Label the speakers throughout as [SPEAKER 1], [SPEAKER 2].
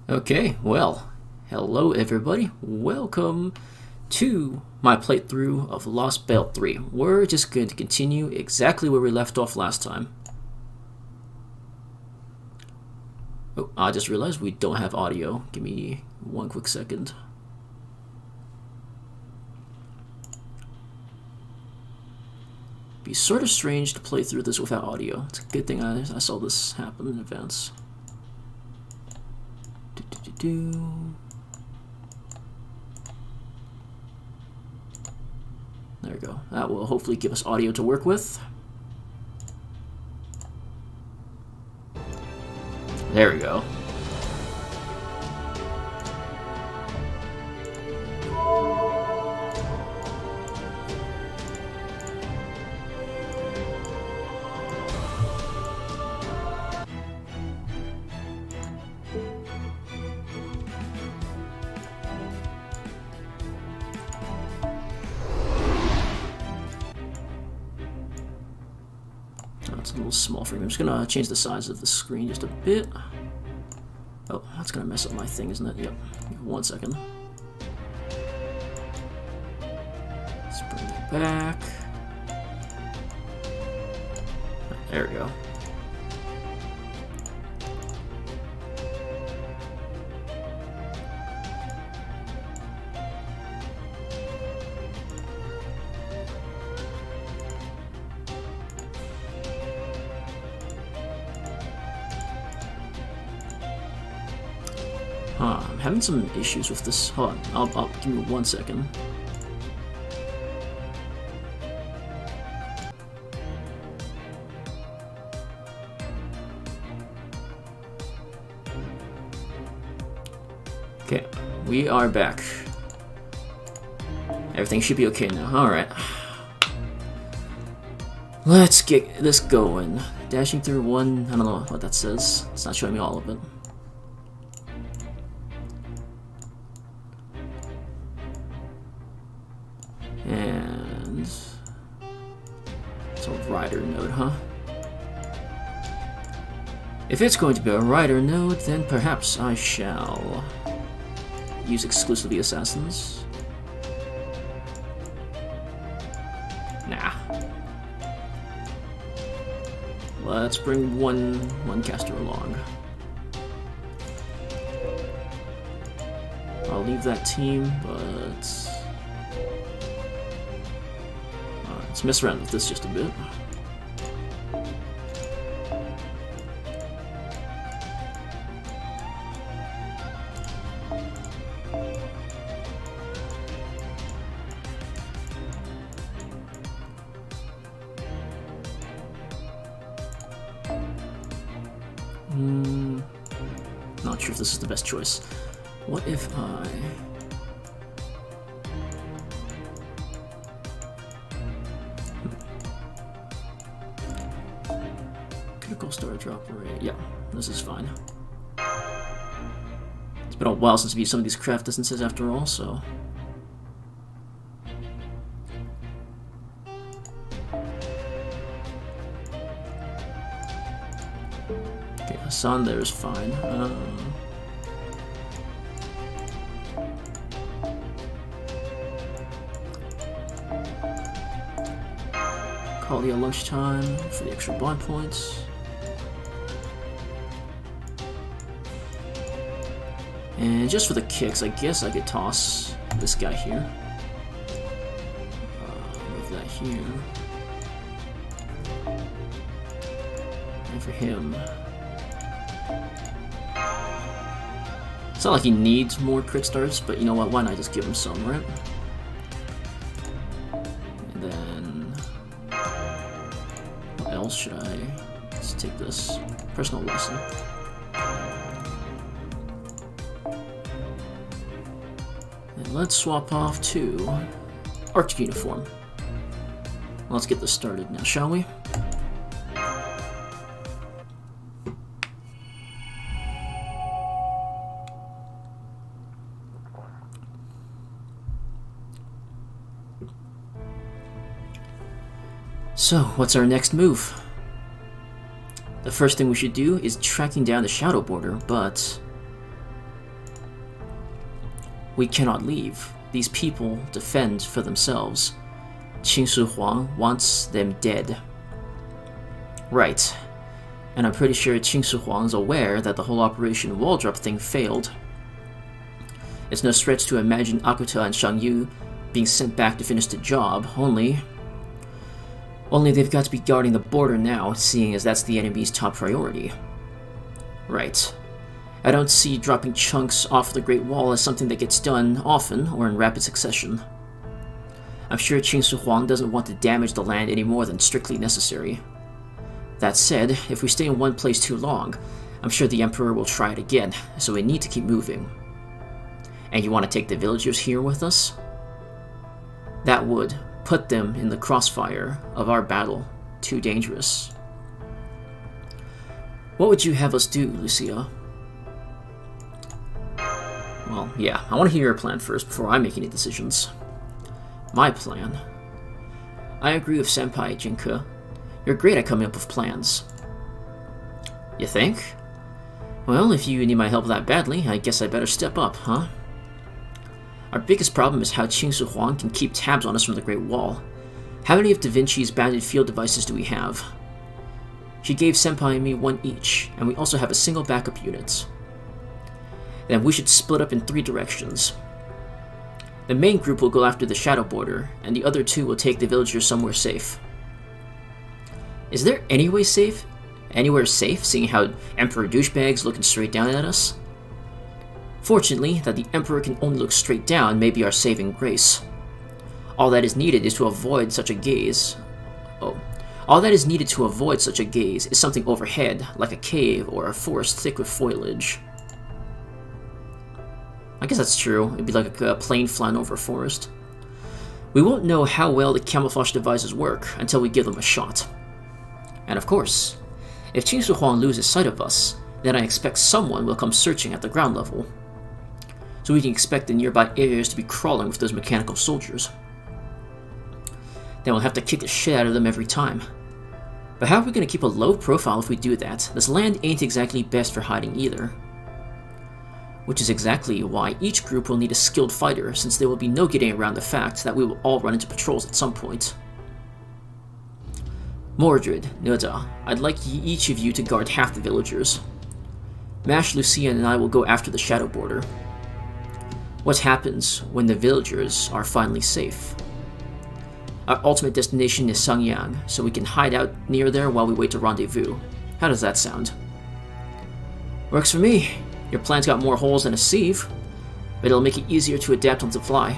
[SPEAKER 1] Okay, well, hello everybody. Welcome to my playthrough of Lostbelt 3. We're just going to continue exactly where we left off last time. Oh, I just realized we don't have audio. Give me one quick second. Be sort of strange to play through this without audio. It's a good thing I saw this happen in advance. There we go. That will hopefully give us audio to work with. There we go. It's a little small for me. I'm just gonna change the size of the screen just a bit. Oh, that's gonna mess up my thing, isn't it? Yep. Give me 1 second. Let's bring it back. There we go. I'm having some issues with this. Hold on, I'll give me 1 second. Okay, we are back. Everything should be okay now. Alright. Let's get this going. Dashing through one, I don't know what that says. It's not showing me all of it. And it's a rider node, huh? If it's going to be a rider node, then perhaps I shall use exclusively assassins. Nah. Let's bring one caster along. I'll leave that team, but let's mess around with this just a bit. Not sure if this is the best choice. What if I... Critical star drop rate. Yeah, this is fine. It's been a while since we used some of these craft distances after all, so... Okay, Hassan there is fine. Call you at lunchtime for the extra bond points. And just for the kicks, I guess I could toss this guy here. Move that here. And for him, it's not like he needs more crit stars, but you know what? Why not just give him some, right? And then, what else should I? Let's take this personal lesson. And let's swap off to Arctic uniform. Let's get this started now, shall we? So, what's our next move? The first thing we should do is tracking down the shadow border, but We cannot leave. These people defend for themselves. Qin Shi Huang wants them dead. Right. And I'm pretty sure Qin Shi Huang is aware that the whole Operation Wall Drop thing failed. It's no stretch to imagine Akuta and Shang Yu being sent back to finish the job, only they've got to be guarding the border now, seeing as that's the enemy's top priority. Right. I don't see dropping chunks off the Great Wall as something that gets done often or in rapid succession. I'm sure Qin Shi Huang doesn't want to damage the land any more than strictly necessary. That said, if we stay in one place too long, I'm sure the Emperor will try it again, so we need to keep moving. And you want to take the villagers here with us? That would put them in the crossfire of our battle. Too dangerous. What would you have us do, Lucia? Well, yeah, I want to hear your plan first before I make any decisions. My plan? I agree with Senpai, Jinka. You're great at coming up with plans. You think? Well, if you need my help that badly, I guess I better step up, huh? Our biggest problem is how Qin Shi Huang can keep tabs on us from the Great Wall. How many of Da Vinci's banded field devices do we have? She gave Senpai and me one each, and we also have a single backup unit. Then we should split up in 3 directions. The main group will go after the shadow border, and the other 2 will take the villagers somewhere safe. Is there anywhere safe, seeing how Emperor douchebag's looking straight down at us? Fortunately, that the Emperor can only look straight down may be our saving grace. All that is needed to avoid such a gaze is something overhead, like a cave or a forest thick with foliage. I guess that's true. It'd be like a plane flying over a forest. We won't know how well the camouflage devices work until we give them a shot. And of course, if Qin Shi Huang loses sight of us, then I expect someone will come searching at the ground level. So we can expect the nearby areas to be crawling with those mechanical soldiers. Then we'll have to kick the shit out of them every time. But how are we going to keep a low profile if we do that? This land ain't exactly best for hiding either. Which is exactly why each group will need a skilled fighter, since there will be no getting around the fact that we will all run into patrols at some point. Mordred, Noda, I'd like each of you to guard half the villagers. Mash, Lucia, and I will go after the shadow border. What happens when the villagers are finally safe? Our ultimate destination is Sangyang, so we can hide out near there while we wait to rendezvous. How does that sound? Works for me. Your plan's got more holes than a sieve, but it'll make it easier to adapt on the fly.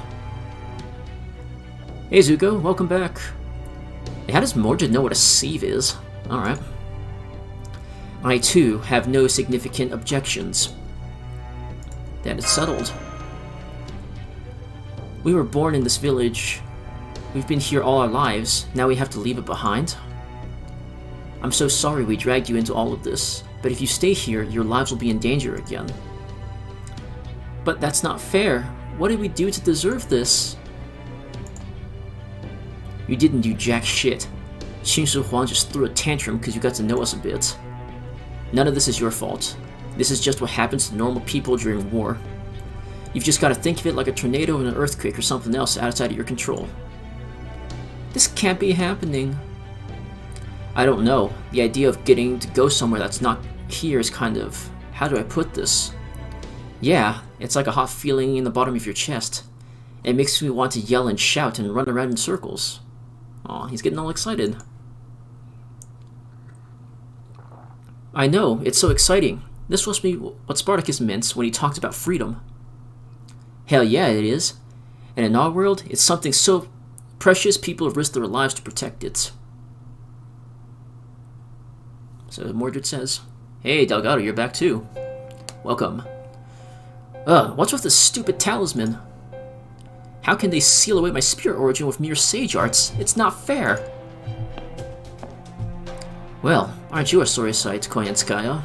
[SPEAKER 1] Hey Zuko, welcome back. Hey, how does Mordred know what a sieve is? Alright. I too have no significant objections. That is settled. We were born in this village. We've been here all our lives. Now we have to leave it behind? I'm so sorry we dragged you into all of this, but if you stay here, your lives will be in danger again. But that's not fair. What did we do to deserve this? You didn't do jack shit. Qin Shi Huang just threw a tantrum because you got to know us a bit. None of this is your fault. This is just what happens to normal people during war. You've just got to think of it like a tornado and an earthquake or something else outside of your control. This can't be happening. I don't know. The idea of getting to go somewhere that's not here is kind of... how do I put this? Yeah, it's like a hot feeling in the bottom of your chest. It makes me want to yell and shout and run around in circles. Aw, he's getting all excited. I know, it's so exciting. This must be what Spartacus meant when he talked about freedom. Hell yeah, it is. And in our world, it's something so precious people risk their lives to protect it. So Mordred says, Hey Delgado, you're back too. Welcome. What's with this stupid talisman? How can they seal away my spirit origin with mere sage arts? It's not fair. Well, aren't you a sorry sight, Koyanskaya?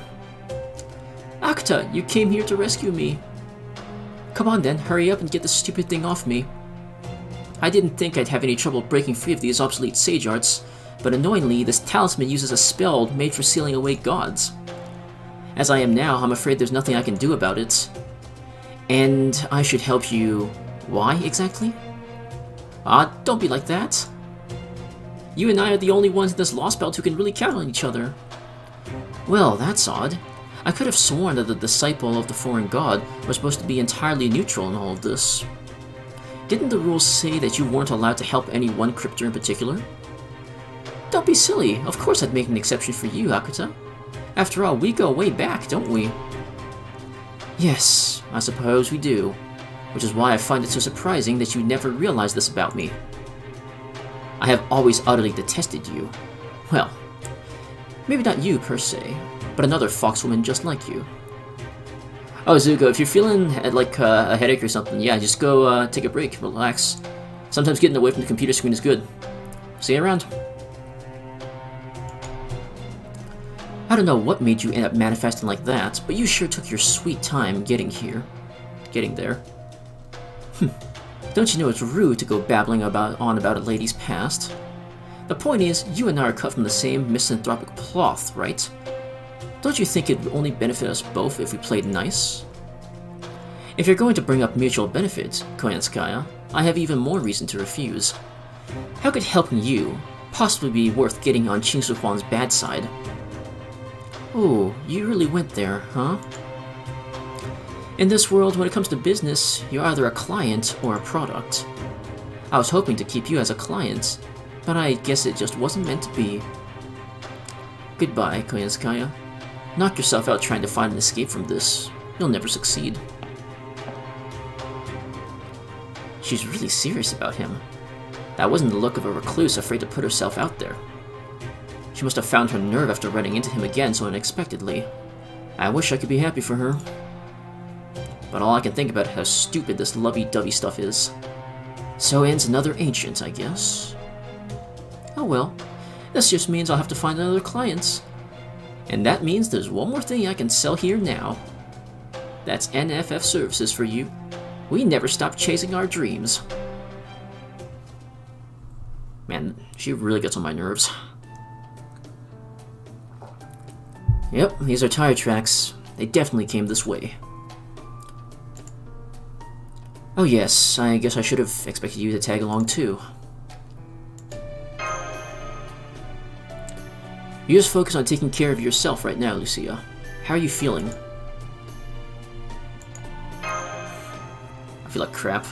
[SPEAKER 1] Akta, you came here to rescue me. Come on then, hurry up and get this stupid thing off me. I didn't think I'd have any trouble breaking free of these obsolete sage arts, but annoyingly, this talisman uses a spell made for sealing away gods. As I am now, I'm afraid there's nothing I can do about it. And I should help you... Why, exactly? Don't be like that. You and I are the only ones in this Lostbelt who can really count on each other. Well, that's odd. I could have sworn that the disciple of the foreign god was supposed to be entirely neutral in all of this. Didn't the rules say that you weren't allowed to help any one crypter in particular? Don't be silly. Of course I'd make an exception for you, Akuta. After all, we go way back, don't we? Yes, I suppose we do. Which is why I find it so surprising that you never realized this about me. I have always utterly detested you. Well, maybe not you per se, but another foxwoman just like you. Oh, Zuko, if you're feeling like a headache or something, yeah, just go take a break, relax. Sometimes getting away from the computer screen is good. See you around. I don't know what made you end up manifesting like that, but you sure took your sweet time getting there. Don't you know it's rude to go babbling on about a lady's past? The point is, you and I are cut from the same misanthropic cloth, right? Don't you think it would only benefit us both if we played nice? If you're going to bring up mutual benefit, Koyanskaya, I have even more reason to refuse. How could helping you possibly be worth getting on Qin Shi Huang's bad side? Oh, you really went there, huh? In this world, when it comes to business, you're either a client or a product. I was hoping to keep you as a client, but I guess it just wasn't meant to be. Goodbye, Koyanskaya. Knock yourself out trying to find an escape from this. You'll never succeed. She's really serious about him. That wasn't the look of a recluse afraid to put herself out there. She must have found her nerve after running into him again so unexpectedly. I wish I could be happy for her. But all I can think about is how stupid this lovey-dovey stuff is. So ends another ancient, I guess. Oh well, this just means I'll have to find another client. And that means there's one more thing I can sell here now. That's NFF services for you. We never stop chasing our dreams. Man, she really gets on my nerves. Yep, these are tire tracks. They definitely came this way. Oh yes, I guess I should have expected you to tag along too. You just focus on taking care of yourself right now, Lucia. How are you feeling? I feel like crap.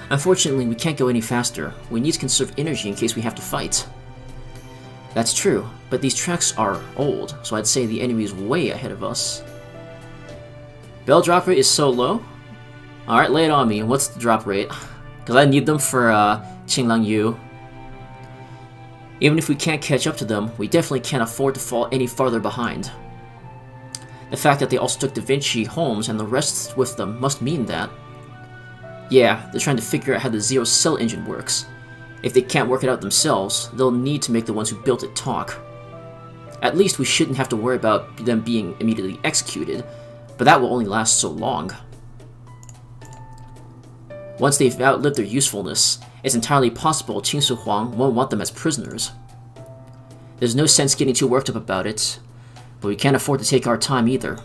[SPEAKER 1] Unfortunately, we can't go any faster. We need to conserve energy in case we have to fight. That's true, but these tracks are old, so I'd say the enemy is way ahead of us. Bell drop rate is so low? Alright, lay it on me. What's the drop rate? Because I need them for Qinglang Yu. Even if we can't catch up to them, we definitely can't afford to fall any farther behind. The fact that they also took Da Vinci, Holmes, and the rest with them must mean that. Yeah, they're trying to figure out how the Zero Cell engine works. If they can't work it out themselves, they'll need to make the ones who built it talk. At least we shouldn't have to worry about them being immediately executed, but that will only last so long. Once they've outlived their usefulness, it's entirely possible Qin Shi Huang won't want them as prisoners. There's no sense getting too worked up about it, but we can't afford to take our time either.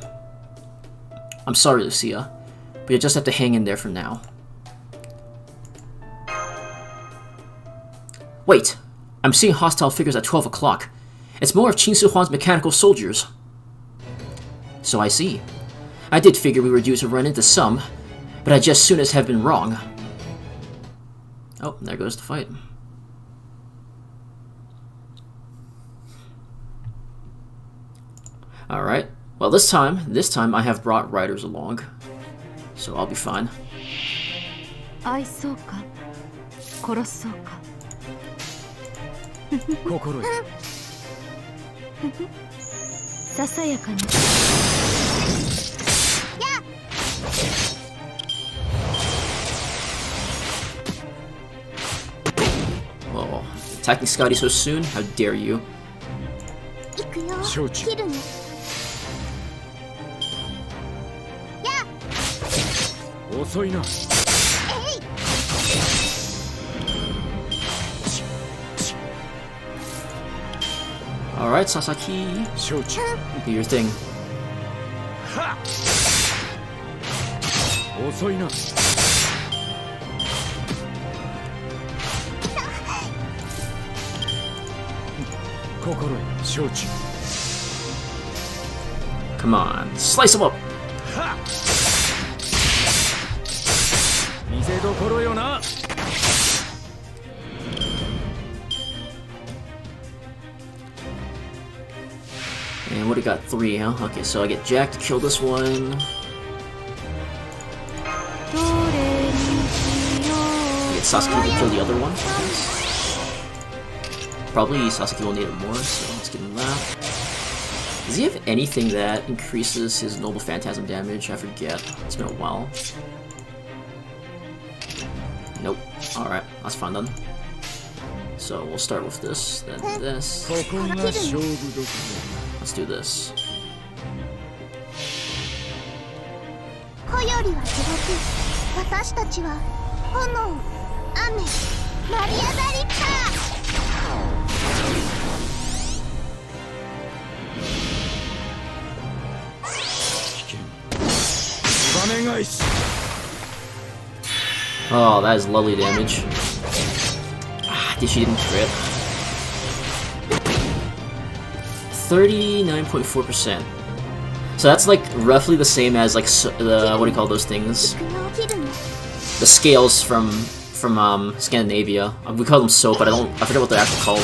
[SPEAKER 1] I'm sorry, Lucia, but you'll just have to hang in there for now. Wait! I'm seeing hostile figures at 12 o'clock. It's more of Qin Shi Huang's mechanical soldiers. So I see. I did figure we were due to run into some, but I just soon as have been wrong. Oh, there goes the fight. Alright. Well, this time I have brought riders along. So I'll be fine. Oh, attacking Scotty so soon? How dare you? Alright, Sasaki. Do your thing.
[SPEAKER 2] 遅いな。心得承知。
[SPEAKER 1] Come on, slice him up!
[SPEAKER 2] 見せどころよな。
[SPEAKER 1] And what do we got? 3, huh? Okay, so I get Jack to kill this one. I get Sasuke to kill the other one. Probably Sasuke will need it more, so let's give him that. Does he have anything that increases his Noble Phantasm damage? I forget. It's been a while. Nope. Alright, that's fine then. So we'll start with this, then this. Let's do this. Oh, that is lovely damage. Ah, she didn't crit. 39.4%. So that's like roughly the same as like the what do you call those things? The scales from Scandinavia. We call them soap, but I forget what they're actually called.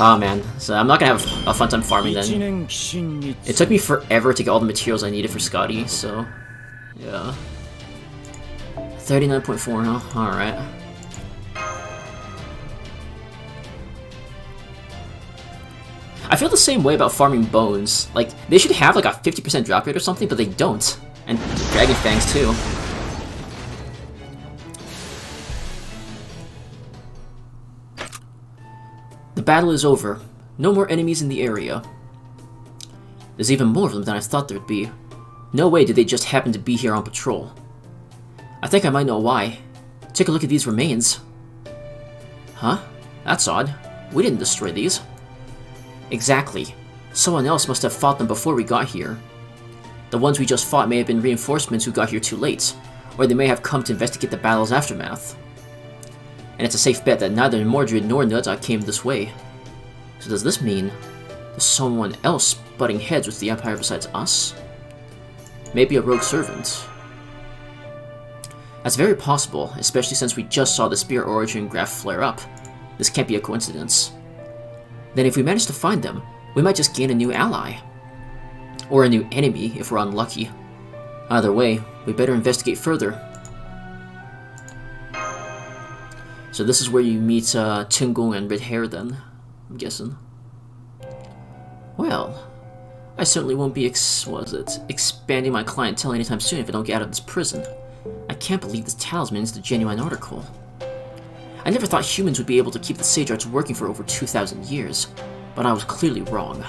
[SPEAKER 1] Oh man, so I'm not gonna have a fun time farming then. It took me forever to get all the materials I needed for Scotty, so yeah. 39.4, huh? Alright. I feel the same way about farming bones. Like, they should have like a 50% drop rate or something, but they don't. And Dragon Fangs too. The battle is over. No more enemies in the area. There's even more of them than I thought there'd be. No way did they just happen to be here on patrol. I think I might know why. Take a look at these remains. Huh? That's odd. We didn't destroy these. Exactly. Someone else must have fought them before we got here. The ones we just fought may have been reinforcements who got here too late, or they may have come to investigate the battle's aftermath. And it's a safe bet that neither Mordred nor Nuda came this way. So does this mean there's someone else butting heads with the Empire besides us? Maybe a rogue servant. That's very possible, especially since we just saw the Spear Origin graph flare up. This can't be a coincidence. Then if we manage to find them, we might just gain a new ally. Or a new enemy if we're unlucky. Either way, we better investigate further. So this is where you meet Tingung and Red Hair then, I'm guessing. Well, I certainly won't be expanding my clientele anytime soon if I don't get out of this prison. I can't believe this talisman is the genuine article. I never thought humans would be able to keep the Sage Arts working for over 2,000 years, but I was clearly wrong.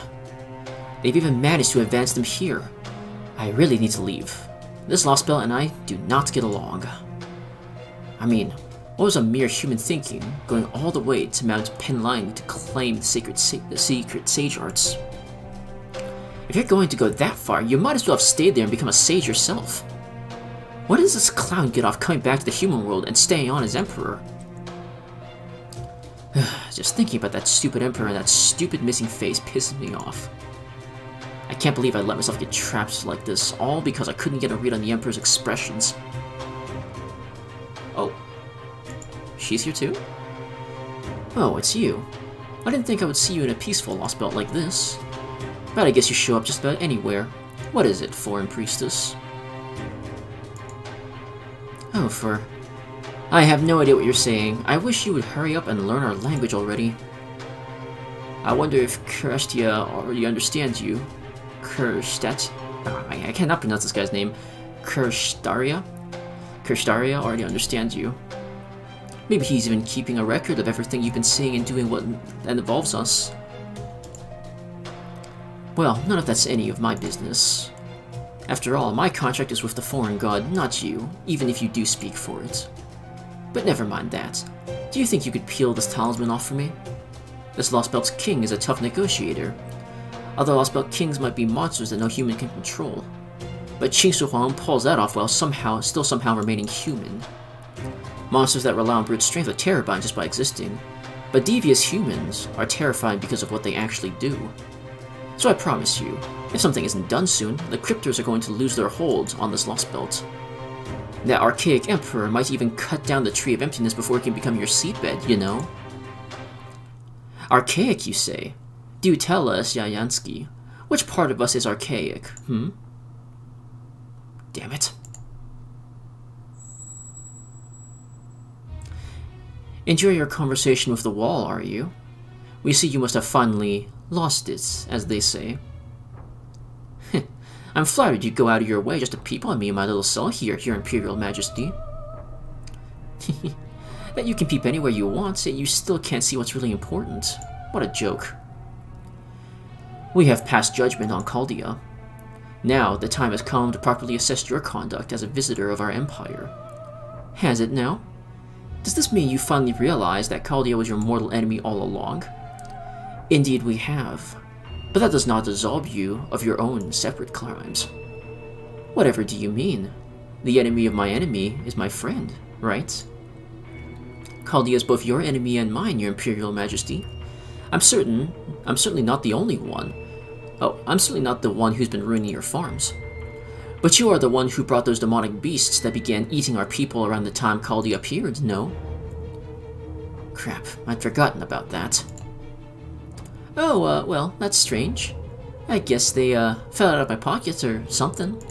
[SPEAKER 1] They've even managed to advance them here. I really need to leave. This Lostbelt and I do not get along. I mean, what was a mere human thinking, going all the way to Mount Penline to claim the secret Sage Arts? If you're going to go that far, you might as well have stayed there and become a sage yourself. What does this clown get off coming back to the human world and staying on as emperor? Just thinking about that stupid emperor and that stupid missing face pisses me off. I can't believe I let myself get trapped like this, all because I couldn't get a read on the emperor's expressions. Oh. She's here too? Oh, it's you. I didn't think I would see you in a peaceful Lostbelt like this. But I guess you show up just about anywhere. What is it, foreign priestess? Oh, for... I have no idea what you're saying. I wish you would hurry up and learn our language already. I wonder if Kerstia already understands you. I cannot pronounce this guy's name. Kerstaria already understands you. Maybe he's even keeping a record of everything you've been saying and doing that involves us. Well, none of that's any of my business. After all, my contract is with the foreign god, not you, even if you do speak for it. But never mind that. Do you think you could peel this talisman off for me? This Lostbelt's king is a tough negotiator. Other Lostbelt kings might be monsters that no human can control. but Qin Shi Huang pulls that off while still somehow remaining human. Monsters that rely on brute strength are terrifying just by existing, but devious humans are terrifying because of what they actually do. So I promise you, if something isn't done soon, the cryptors are going to lose their hold on this Lostbelt. That archaic emperor might even cut down the tree of emptiness before it can become your seedbed, you know? Archaic, you say? Do tell us, Yayansky. Which part of us is archaic, Damn it. Enjoy your conversation with the wall, are you? We see you must have finally lost it, as they say. I'm flattered you'd go out of your way just to peep on me in my little cell here, Your Imperial Majesty. That you can peep anywhere you want, yet you still can't see what's really important. What a joke. We have passed judgment on Chaldea. Now, the time has come to properly assess your conduct as a visitor of our empire. Has it now? Does this mean you finally realize that Chaldea was your mortal enemy all along? Indeed we have, but that does not absolve you of your own separate crimes. Whatever do you mean? The enemy of my enemy is my friend, right? Chaldea is both your enemy and mine, Your Imperial Majesty. I'm certainly not the only one. Oh, I'm certainly not the one who's been ruining your farms. But you are the one who brought those demonic beasts that began eating our people around the time Chaldea appeared, no? Crap, I'd forgotten about that. Oh, well, that's strange. I guess they, fell out of my pockets or something.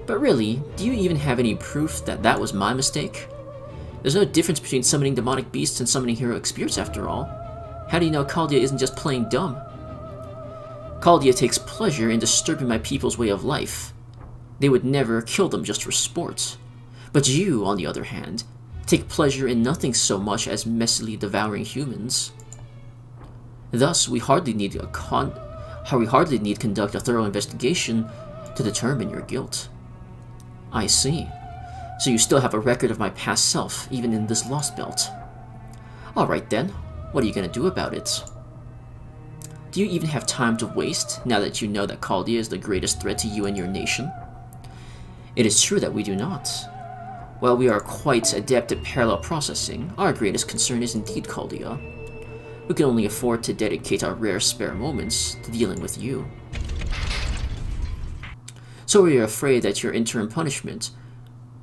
[SPEAKER 1] But really, do you even have any proof that that was my mistake? There's no difference between summoning demonic beasts and summoning heroic spirits, after all. How do you know Chaldea isn't just playing dumb? Chaldea takes pleasure in disturbing my people's way of life. They would never kill them just for sport. But you, on the other hand, take pleasure in nothing so much as messily devouring humans. Thus, we hardly need conduct a thorough investigation to determine your guilt. I see. So you still have a record of my past self, even in this Lostbelt. Alright then, what are you going to do about it? Do you even have time to waste, now that you know that Chaldea is the greatest threat to you and your nation? It is true that we do not. While we are quite adept at parallel processing, our greatest concern is indeed Chaldea. We can only afford to dedicate our rare spare moments to dealing with you. So we are afraid that your interim punishment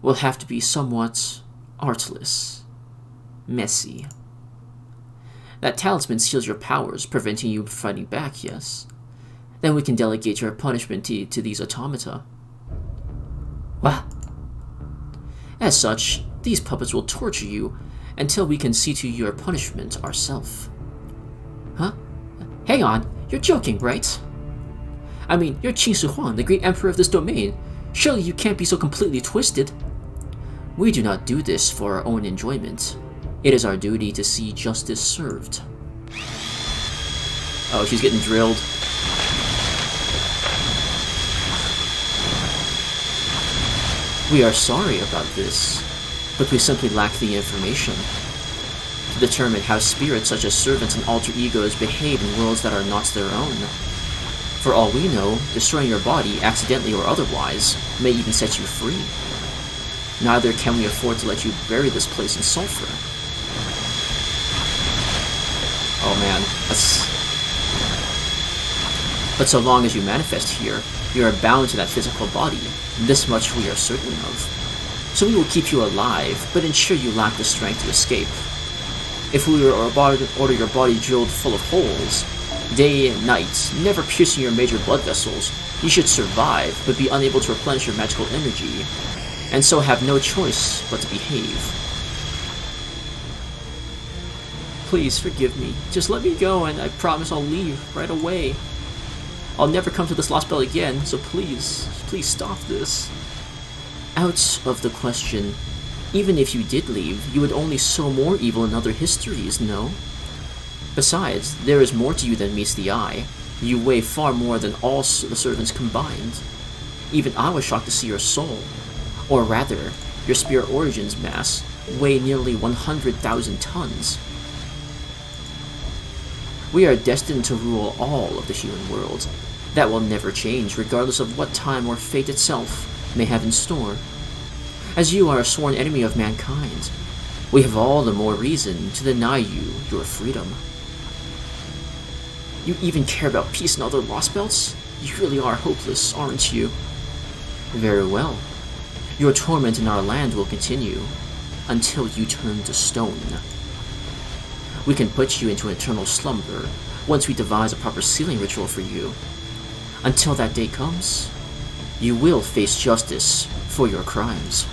[SPEAKER 1] will have to be somewhat artless, messy. That talisman seals your powers, preventing you from fighting back, yes? Then we can delegate your punishment to these automata. What? As such, these puppets will torture you until we can see to your punishment ourselves. Huh? Hang on, you're joking, right? I mean, you're Qin Shi Huang, the great emperor of this domain. Surely you can't be so completely twisted. We do not do this for our own enjoyment. It is our duty to see justice served. Oh, she's getting drilled. We are sorry about this, but we simply lack the information to determine how spirits such as servants and alter egos behave in worlds that are not their own. For all we know, destroying your body, accidentally or otherwise, may even set you free. Neither can we afford to let you bury this place in sulfur. Oh man, that's... But so long as you manifest here, you are bound to that physical body. This much we are certain of. So we will keep you alive, but ensure you lack the strength to escape. If we were to order your body drilled full of holes, day and night, never piercing your major blood vessels, you should survive, but be unable to replenish your magical energy, and so have no choice but to behave. Please forgive me. Just let me go and I promise I'll leave right away. I'll never come to this Lostbelt again, so please stop this. Out of the question. Even if you did leave, you would only sow more evil in other histories, no? Besides, there is more to you than meets the eye. You weigh far more than all the servants combined. Even I was shocked to see your soul. Or rather, your spirit origins mass weigh nearly 100,000 tons. We are destined to rule all of the human world, That will never change, regardless of what time or fate itself may have in store. As you are a sworn enemy of mankind, we have all the more reason to deny you your freedom. You even care about peace and other Lostbelts? You really are hopeless, aren't you? Very well. Your torment in our land will continue until you turn to stone. We can put you into eternal slumber once we devise a proper sealing ritual for you. Until that day comes, you will face justice for your crimes.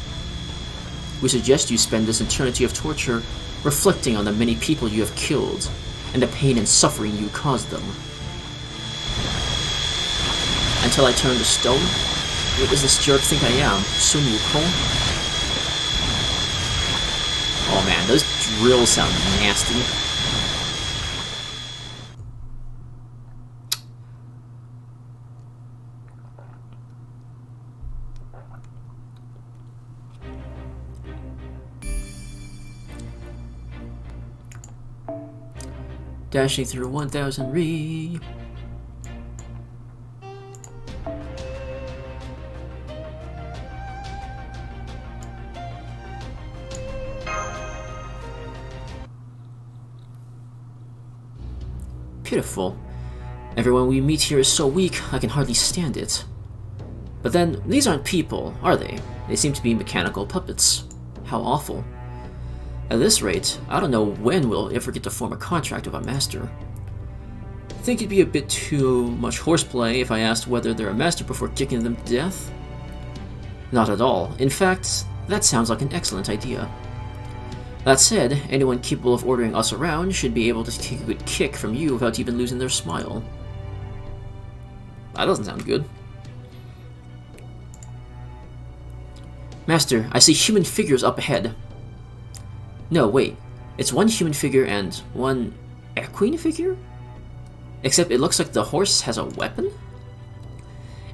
[SPEAKER 1] We suggest you spend this eternity of torture reflecting on the many people you have killed and the pain and suffering you caused them. Until I turn to stone? What does this jerk think I am? Sun Wukong? Oh man, those drills sound nasty. Dashing through 1,000 re. Pitiful. Everyone we meet here is so weak, I can hardly stand it. But then, these aren't people, are they? They seem to be mechanical puppets. How awful. At this rate, I don't know when we'll ever get to form a contract with a master. I think it'd be a bit too much horseplay if I asked whether they're a master before kicking them to death. Not at all. In fact, that sounds like an excellent idea. That said, anyone capable of ordering us around should be able to take a good kick from you without even losing their smile. That doesn't sound good. Master, I see human figures up ahead. No, wait. It's one human figure and one equine figure? Except it looks like the horse has a weapon?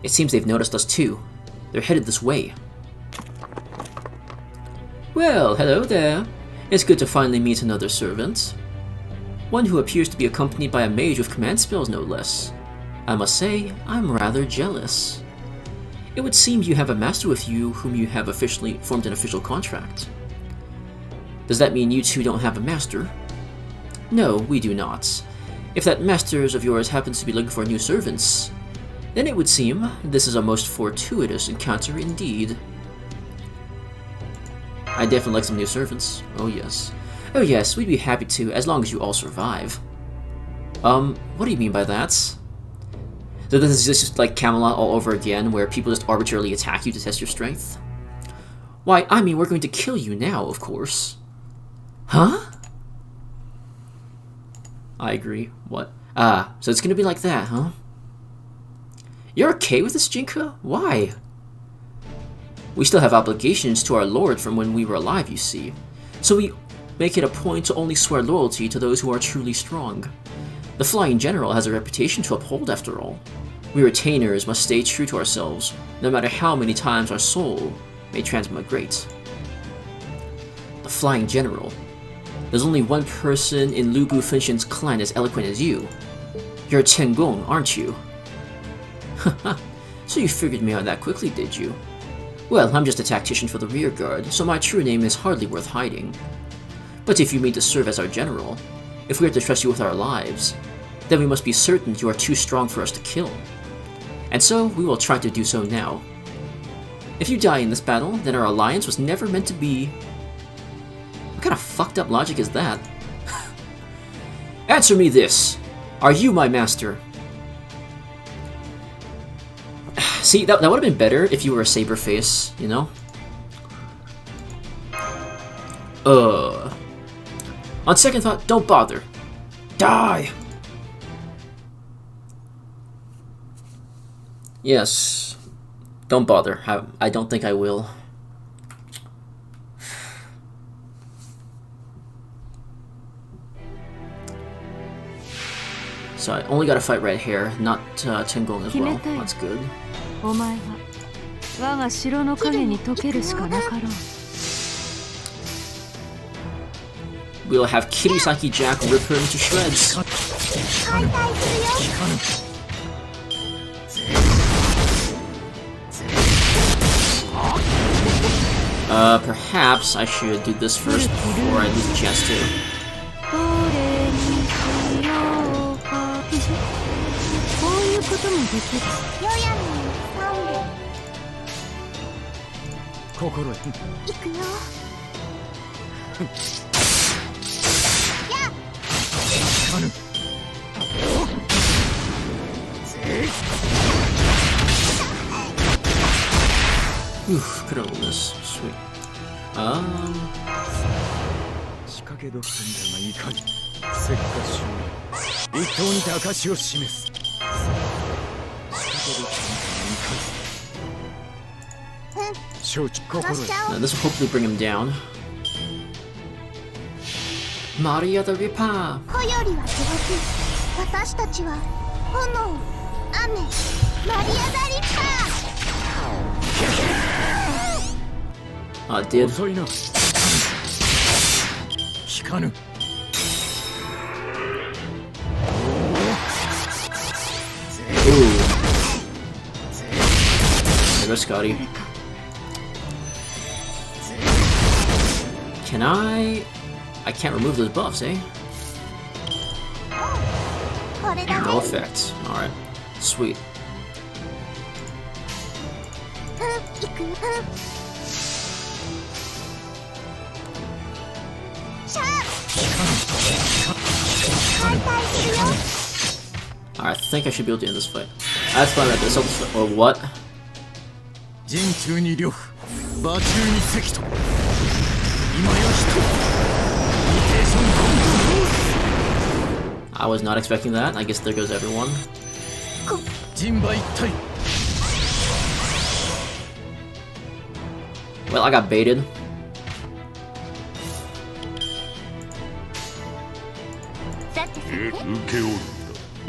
[SPEAKER 1] It seems they've noticed us too. They're headed this way. Well, hello there. It's good to finally meet another servant. One who appears to be accompanied by a mage with command spells, no less. I must say, I'm rather jealous. It would seem you have a master with you whom you have officially formed an official contract. Does that mean you two don't have a master? No, we do not. If that masters of yours happens to be looking for new servants, then it would seem this is a most fortuitous encounter indeed. I definitely like some new servants. Oh yes. Oh yes, we'd be happy to, as long as you all survive. What do you mean by that? So this is just like Camelot all over again, where people just arbitrarily attack you to test your strength? Why, I mean we're going to kill you now, of course. Huh? I agree. What? Ah, so it's gonna be like that, huh? You're okay with this, Jinka? Why? We still have obligations to our lord from when we were alive, you see. So we make it a point to only swear loyalty to those who are truly strong. The Flying General has a reputation to uphold, after all. We retainers must stay true to ourselves, no matter how many times our soul may transmigrate. The Flying General. There's only one person in Lu Bu Fenshin's clan as eloquent as you. You're Chen Gong, aren't you? Haha, so you figured me out that quickly, did you? Well, I'm just a tactician for the rear guard, so my true name is hardly worth hiding. But if you mean to serve as our general, if we are to trust you with our lives, then we must be certain you are too strong for us to kill. And so, we will try to do so now. If you die in this battle, then our alliance was never meant to be. What kind of fucked up logic is that? Answer me this! Are you my master? See, that would have been better if you were a saber face, you know? On second thought, don't bother. Die! Yes. Don't bother. I don't think I will. So I only gotta fight right here, not Tengong as well. That's good. We'll have Kirisaki Jack rip her into shreds. Perhaps I should do this first before I lose the chance to. Oof, could have won this. Sweet.
[SPEAKER 2] 仕掛けドクセンダがいかに石化し一刀にて証を示す仕掛けドクセンダがいかに承知心得
[SPEAKER 1] Now this will hopefully bring him down. Maria the Reaper!
[SPEAKER 3] 子よりは手ごき私たちは炎雨マリア・ザ・リッパー
[SPEAKER 1] Dude.
[SPEAKER 2] 遅いな聞かぬ
[SPEAKER 1] Ooh. There goes Scotty. Can I can't remove those buffs, eh?
[SPEAKER 3] これだ
[SPEAKER 1] No effect. Alright. Sweet.
[SPEAKER 3] いくよシャー解体するよ
[SPEAKER 1] Alright, I think I should be able to end this fight. That's fine right there. So, or what?
[SPEAKER 2] 陣中に呂布馬中に関と今や人リテーションコント
[SPEAKER 1] I was not expecting that. I guess there goes everyone.
[SPEAKER 2] 陣馬一体
[SPEAKER 1] Well, I got baited.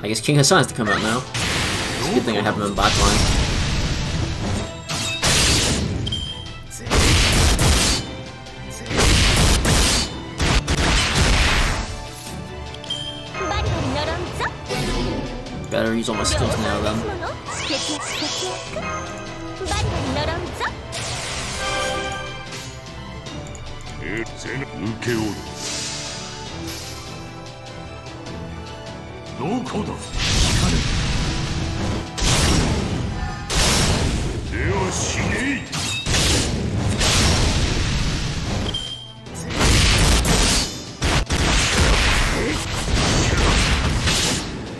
[SPEAKER 1] I guess King Hassan has to come out now. It's a good thing I have him in backline. Better use all my skills now then.
[SPEAKER 2] どこだでは死ねい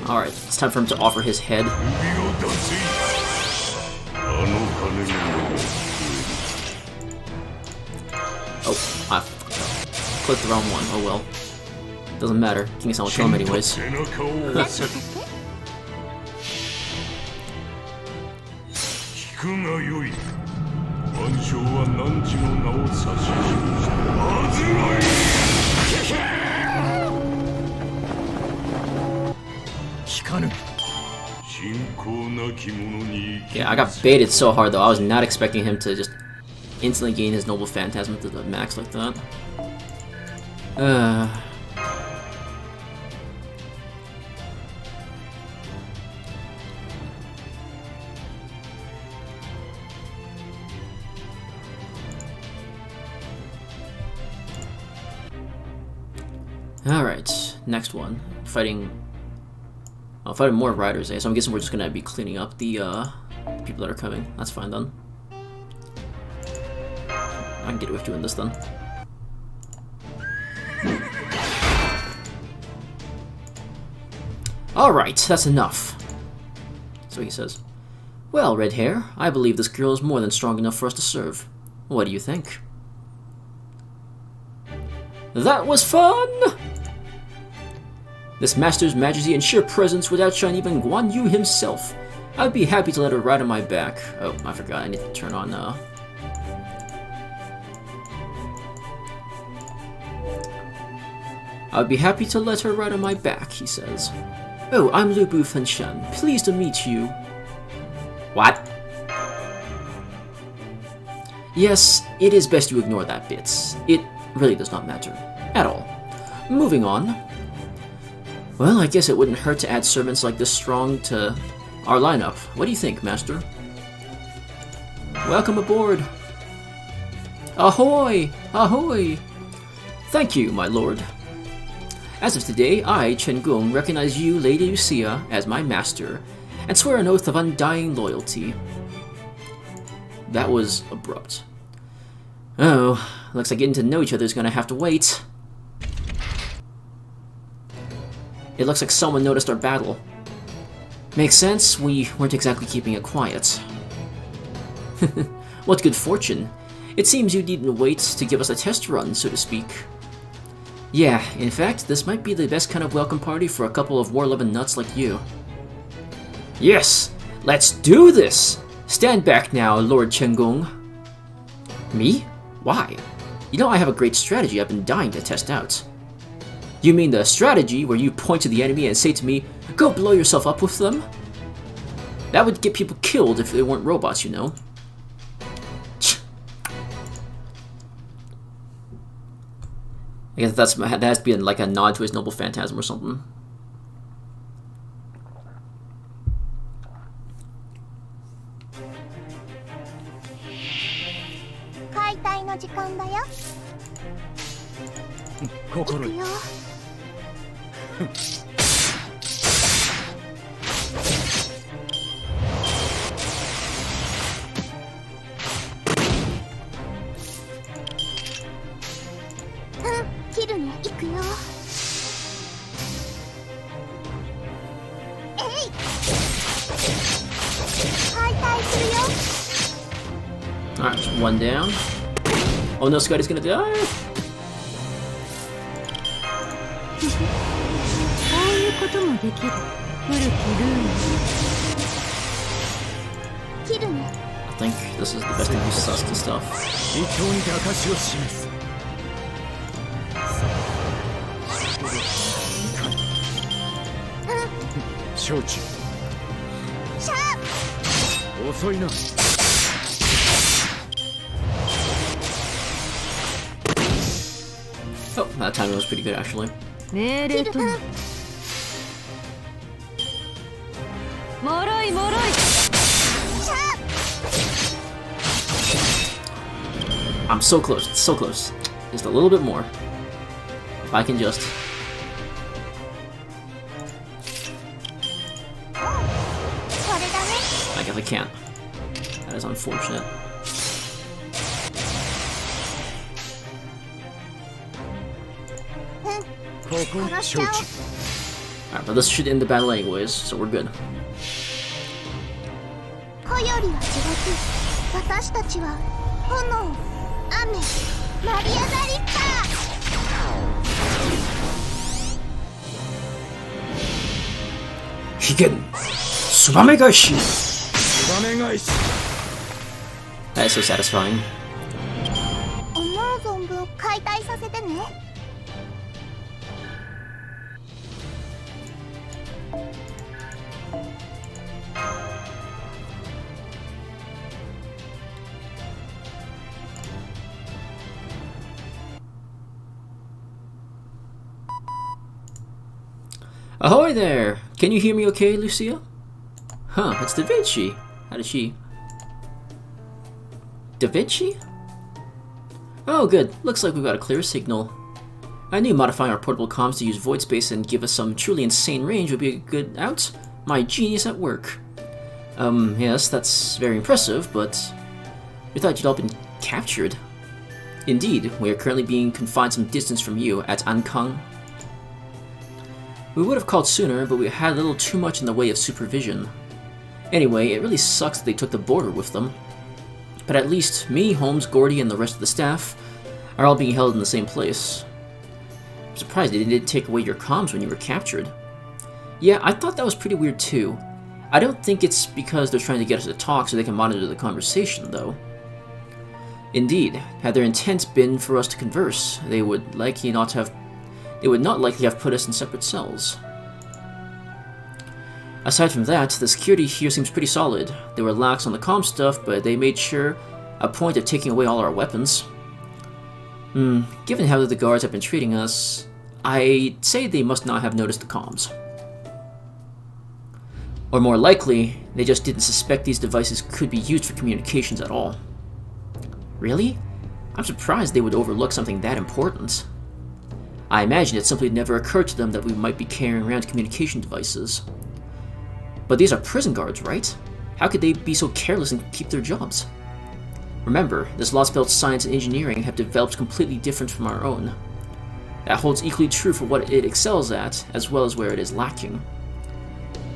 [SPEAKER 1] Alright, it's time for him to offer his head. Oh, I clicked the wrong one. Oh well. Doesn't matter. King Hassan will kill him anyways.
[SPEAKER 2] 聞くがよい万象は汝の名を指し示したはずない聞かぬ信仰なき者に
[SPEAKER 1] Yeah, I got baited so hard though. I was not expecting him to just instantly gain his Noble Phantasm to the max like that. Alright, next one. Fighting more riders, eh? So I'm guessing we're just gonna be cleaning up the people that are coming. That's fine then. I can get away with doing this then. Alright, that's enough. So he says, "Well, Red Hair, I believe this girl is more than strong enough for us to serve. What do you think?" That was fun! This master's majesty and sheer presence would outshine even Guan Yu himself. I'd be happy to let her ride on my back. Oh, I forgot, I need to turn on, I'd be happy to let her ride on my back, he says. Oh, I'm Lu Bu Fenshan. Pleased to meet you. What? Yes, it is best you ignore that bit. It really does not matter. At all. Moving on. Well, I guess it wouldn't hurt to add servants like this strong to our lineup. What do you think, Master? Welcome aboard! Ahoy! Ahoy! Thank you, my lord. As of today, I, Chen Gong, recognize you, Lady Lucia, as my master, and swear an oath of undying loyalty. That was abrupt. Oh, looks like getting to know each other is gonna have to wait. It looks like someone noticed our battle. Makes sense, we weren't exactly keeping it quiet. What good fortune. It seems you needn't wait to give us a test run, so to speak. Yeah, in fact, this might be the best kind of welcome party for a couple of war-loving nuts like you. Yes! Let's do this! Stand back now, Lord Chenggong. Me? Why? You know I have a great strategy I've been dying to test out. You mean the strategy where you point to the enemy and say to me, "Go blow yourself up with them"? That would get people killed if they weren't robots, you know. I guess that has to be like a nod to his noble phantasm or something. Alright, one down. Oh no, Scotty's gonna die! I think this is the best of use Sasuke stuff. Oh, that timing was pretty good actually. I'm so close, so close. Just a little bit more. If I can just... I guess I can't. That is unfortunate. Alright, but this should end the battle anyways, so we're good. Higen! Tsubame-gaishi! That is so satisfying. Ahoy there! Can you hear me okay, Lucia? Huh, it's Da Vinci. How did she... Da Vinci? Oh, good. Looks like we've got a clear signal. I knew modifying our portable comms to use void space and give us some truly insane range would be a good out. My genius at work. Yes, that's very impressive, but... we thought you'd all been captured. Indeed, we are currently being confined some distance from you at Ankang. We would have called sooner, but we had a little too much in the way of supervision. Anyway, it really sucks that they took the border with them. But at least me, Holmes, Gordy, and the rest of the staff are all being held in the same place. I'm surprised they didn't take away your comms when you were captured. Yeah, I thought that was pretty weird too. I don't think it's because they're trying to get us to talk so they can monitor the conversation, though. Indeed, had their intent been for us to converse, they would not likely have put us in separate cells. Aside from that, the security here seems pretty solid. They were lax on the comm stuff, but they made sure a point of taking away all our weapons. Given how the guards have been treating us, I'd say they must not have noticed the comms. Or more likely, they just didn't suspect these devices could be used for communications at all. Really? I'm surprised they would overlook something that important. I imagine it simply never occurred to them that we might be carrying around communication devices. But these are prison guards, right? How could they be so careless and keep their jobs? Remember, this Lostbelt science and engineering have developed completely different from our own. That holds equally true for what it excels at, as well as where it is lacking.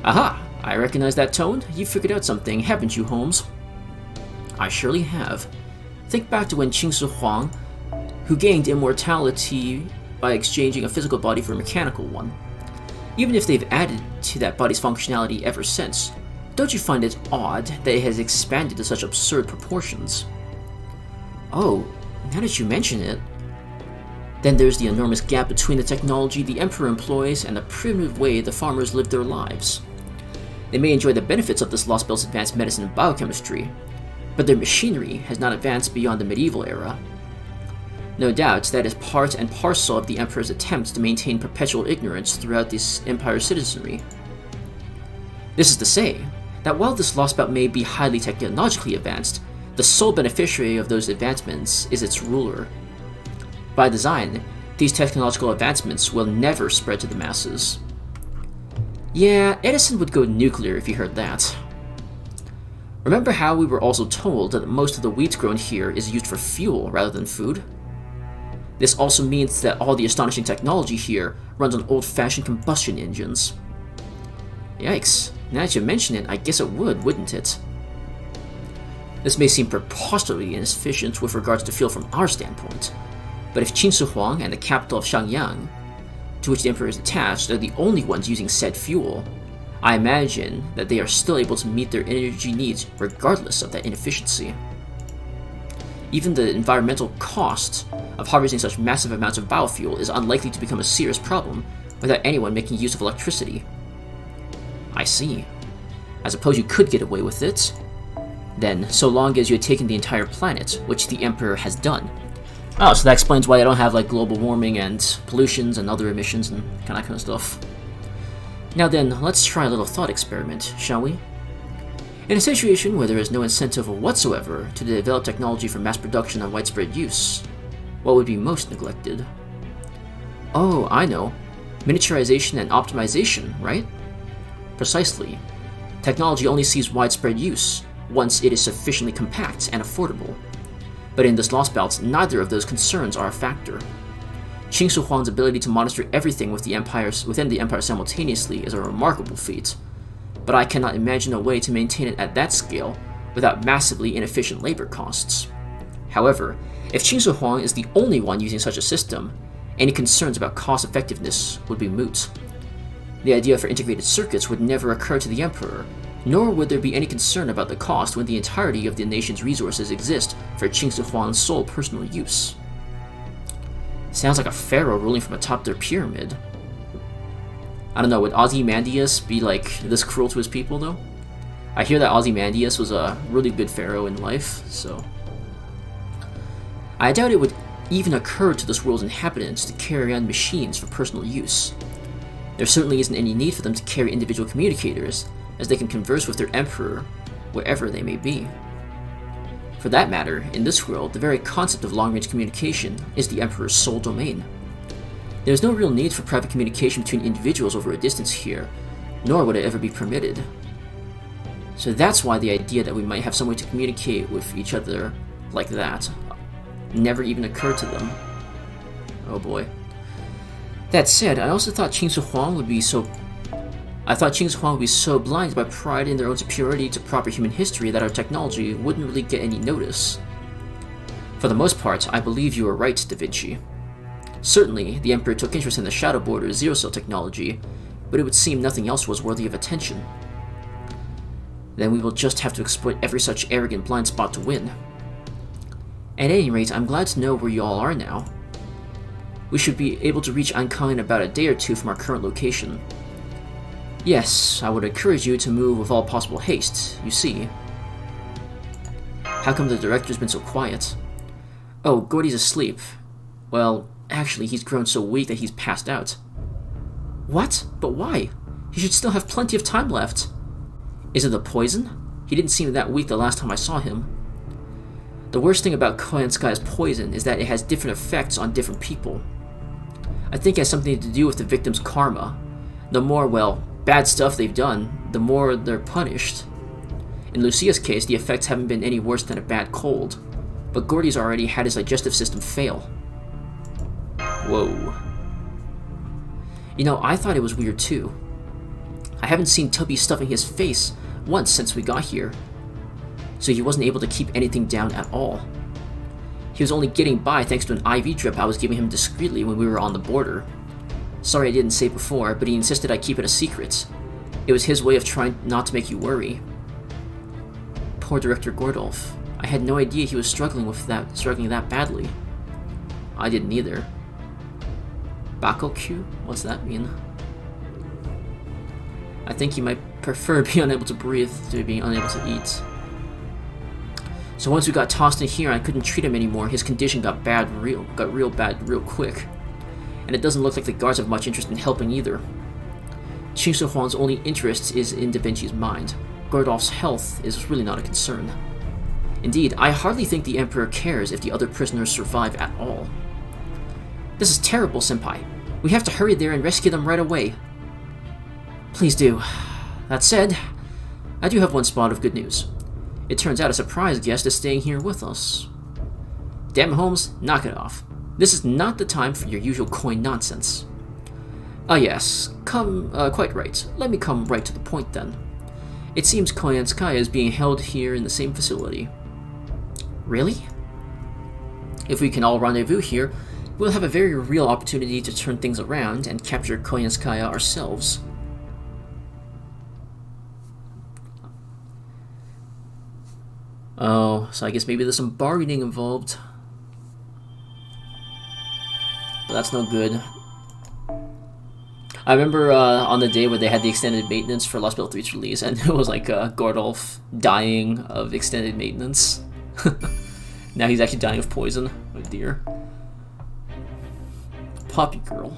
[SPEAKER 1] Aha! I recognize that tone. You've figured out something, haven't you, Holmes? I surely have. Think back to when Qin Shi Huang, who gained immortality by exchanging a physical body for a mechanical one. Even if they've added to that body's functionality ever since, don't you find it odd that it has expanded to such absurd proportions? Oh, now that you mention it, then there's the enormous gap between the technology the Emperor employs and the primitive way the farmers live their lives. They may enjoy the benefits of this Lostbelt's advanced medicine and biochemistry, but their machinery has not advanced beyond the medieval era. No doubt that is part and parcel of the Emperor's attempts to maintain perpetual ignorance throughout this Empire's citizenry. This is to say, that while this Lostbelt may be highly technologically advanced, the sole beneficiary of those advancements is its ruler. By design, these technological advancements will never spread to the masses. Yeah, Edison would go nuclear if he heard that. Remember how we were also told that most of the wheat grown here is used for fuel rather than food? This also means that all the astonishing technology here runs on old-fashioned combustion engines. Yikes, now that you mention it, I guess it would, wouldn't it? This may seem preposterously inefficient with regards to fuel from our standpoint, but if Qin Shi Huang and the capital of Shangyang, to which the Emperor is attached, are the only ones using said fuel, I imagine that they are still able to meet their energy needs regardless of that inefficiency. Even the environmental cost of harvesting such massive amounts of biofuel is unlikely to become a serious problem without anyone making use of electricity. I see. I suppose you could get away with it. Then, so long as you had taken the entire planet, which the Emperor has done. Oh, so that explains why I don't have like global warming and pollutions and other emissions and that kind of stuff. Now then, let's try a little thought experiment, shall we? In a situation where there is no incentive whatsoever to develop technology for mass production and widespread use, what would be most neglected? Oh, I know. Miniaturization and optimization, right? Precisely. Technology only sees widespread use once it is sufficiently compact and affordable. But in this Lostbelt, neither of those concerns are a factor. Qin Shi Huang's ability to monitor everything within the Empire simultaneously is a remarkable feat, but I cannot imagine a way to maintain it at that scale without massively inefficient labor costs. However, if Qin Shi Huang is the only one using such a system, any concerns about cost effectiveness would be moot. The idea for integrated circuits would never occur to the Emperor, nor would there be any concern about the cost when the entirety of the nation's resources exist for Qin Shi Huang's sole personal use. Sounds like a pharaoh ruling from atop their pyramid. I don't know, would Ozymandias be like this cruel to his people though? I hear that Ozymandias was a really good pharaoh in life, so... I doubt it would even occur to this world's inhabitants to carry on machines for personal use. There certainly isn't any need for them to carry individual communicators, as they can converse with their emperor wherever they may be. For that matter, in this world, the very concept of long-range communication is the emperor's sole domain. There is no real need for private communication between individuals over a distance here, nor would it ever be permitted. So that's why the idea that we might have some way to communicate with each other like that never even occurred to them. Oh boy. That said, I also thought Qin Shi Huang would be so blinded by pride in their own superiority to proper human history that our technology wouldn't really get any notice. For the most part, I believe you were right, Da Vinci. Certainly, the Emperor took interest in the Shadow Border's zero-cell technology, but it would seem nothing else was worthy of attention. Then we will just have to exploit every such arrogant blind spot to win. At any rate, I'm glad to know where you all are now. We should be able to reach Ankang in about a day or two from our current location. Yes, I would encourage you to move with all possible haste, you see. How come the director's been so quiet? Oh, Gordy's asleep. Well, actually, he's grown so weak that he's passed out. What? But why? He should still have plenty of time left. Is it the poison? He didn't seem that weak the last time I saw him. The worst thing about Koyanskaya's poison is that it has different effects on different people. I think it has something to do with the victim's karma. The more, well, bad stuff they've done, the more they're punished. In Lucia's case, the effects haven't been any worse than a bad cold, but Gordy's already had his digestive system fail. Whoa. You know, I thought it was weird too. I haven't seen Tubby stuffing his face once since we got here, so he wasn't able to keep anything down at all. He was only getting by thanks to an IV drip I was giving him discreetly when we were on the border. Sorry I didn't say before, but he insisted I keep it a secret. It was his way of trying not to make you worry. Poor Director Gordolf. I had no idea he was struggling that badly. I didn't either. Bakokyu? What's that mean? I think he might prefer being unable to breathe to being unable to eat. So once we got tossed in here and I couldn't treat him anymore, his condition got real bad real quick. And it doesn't look like the guards have much interest in helping either. Qin Shi Huang's only interest is in Da Vinci's mind. Gordolf's health is really not a concern. Indeed, I hardly think the Emperor cares if the other prisoners survive at all. This is terrible, Senpai. We have to hurry there and rescue them right away. Please do. That said, I do have one spot of good news. It turns out a surprise guest is staying here with us. Damn Holmes, knock it off. This is not the time for your usual coin nonsense. Ah yes, quite right. Let me come right to the point then. It seems Koyanskaya is being held here in the same facility. Really? If we can all rendezvous here, we'll have a very real opportunity to turn things around and capture Koyanskaya ourselves. Oh, so I guess maybe there's some bargaining involved. But that's no good. I remember on the day where they had the extended maintenance for Lostbelt 3's release, and it was like Gordolf dying of extended maintenance. Now he's actually dying of poison. Oh dear. Poppy girl.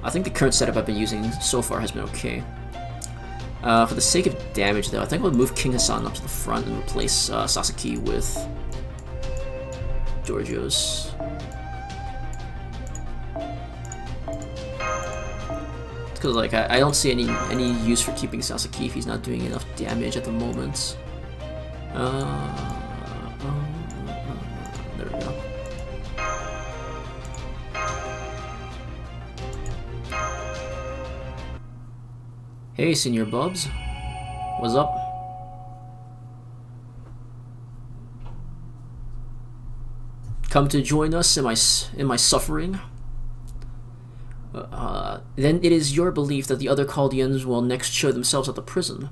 [SPEAKER 1] I think the current setup I've been using so far has been okay. For the sake of damage, though, I think I'll move King Hassan up to the front and replace Sasaki with Giorgio's. Because like I don't see any use for keeping Sasaki if he's not doing enough damage at the moment. There we go. Hey, Senior Bubs. What's up? Come to join us in my suffering? Then it is your belief that the other Chaldeans will next show themselves at the prison.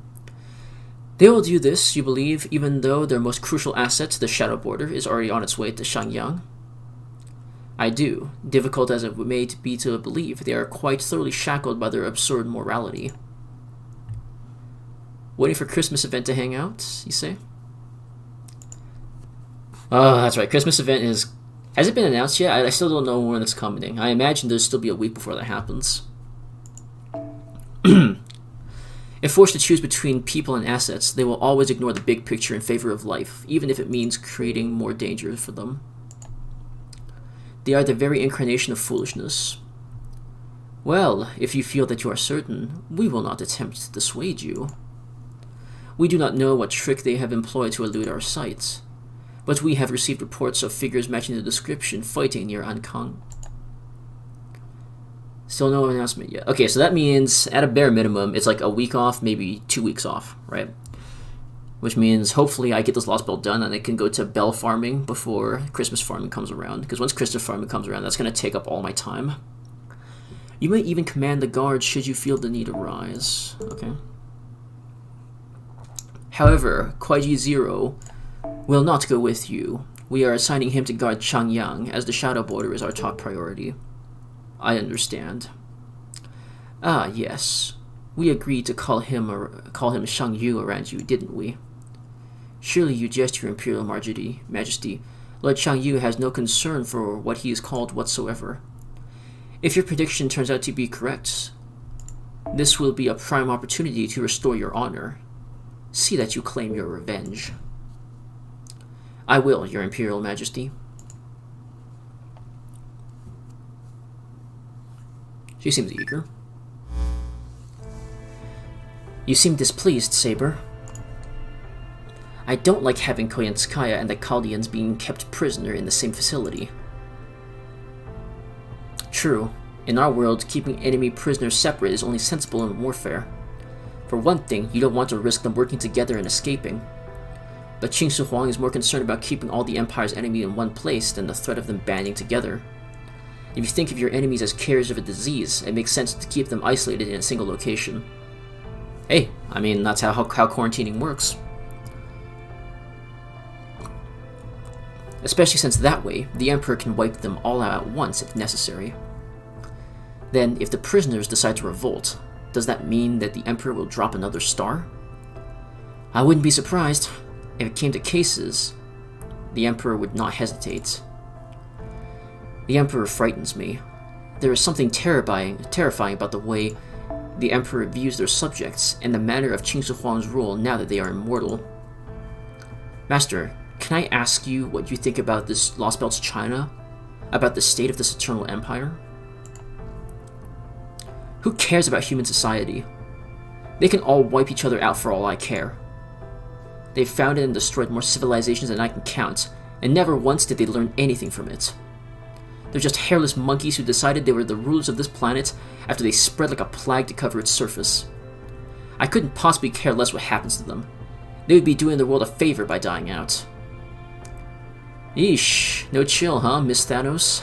[SPEAKER 1] They will do this, you believe, even though their most crucial asset, the Shadow Border, is already on its way to Shangyang? I do, difficult as it may be to believe. They are quite thoroughly shackled by their absurd morality. Waiting for Christmas event to hang out, you say? Oh, that's right. Christmas event is... Has it been announced yet? I still don't know when it's coming. I imagine there'll still be a week before that happens. If forced to choose between people and assets, they will always ignore the big picture in favor of life, even if it means creating more danger for them. They are the very incarnation of foolishness. Well, if you feel that you are certain, we will not attempt to dissuade you. We do not know what trick they have employed to elude our sight, but we have received reports of figures matching the description fighting near Ankang. Still no announcement yet. Okay, so that means, at a bare minimum, it's like a week off, maybe 2 weeks off, right? Which means, hopefully, I get this Lostbelt done and I can go to Bell farming before Christmas farming comes around, because once Christmas farming comes around, that's going to take up all my time. You may even command the guards should you feel the need arise. Okay. However, Kwaiji Zero will not go with you. We are assigning him to guard Changyang, as the Shadow Border is our top priority. I understand. Ah, yes. We agreed to call him Shang Yu around you, didn't we? Surely you jest, your Imperial Majesty. Lord Shang Yu has no concern for what he is called whatsoever. If your prediction turns out to be correct, this will be a prime opportunity to restore your honor. See that you claim your revenge. I will, Your Imperial Majesty. She seems eager. You seem displeased, Saber. I don't like having Koyenskaya and the Chaldeans being kept prisoner in the same facility. True, in our world, keeping enemy prisoners separate is only sensible in warfare. For one thing, you don't want to risk them working together and escaping. But Qin Shi Huang is more concerned about keeping all the Empire's enemy in one place than the threat of them banding together. If you think of your enemies as carriers of a disease, it makes sense to keep them isolated in a single location. Hey, I mean, that's how quarantining works. Especially since that way, the Emperor can wipe them all out at once if necessary. Then, if the prisoners decide to revolt, does that mean that the Emperor will drop another star? I wouldn't be surprised. If it came to cases, the Emperor would not hesitate. The Emperor frightens me. There is something terrifying about the way the Emperor views their subjects and the manner of Qin Shi Huang's rule now that they are immortal. Master, can I ask you what you think about this Lostbelt's China? About the state of this eternal empire? Who cares about human society? They can all wipe each other out for all I care. They've founded and destroyed more civilizations than I can count, and never once did they learn anything from it. They're just hairless monkeys who decided they were the rulers of this planet after they spread like a plague to cover its surface. I couldn't possibly care less what happens to them. They would be doing the world a favor by dying out. Eesh, no chill, huh, Miss Thanos?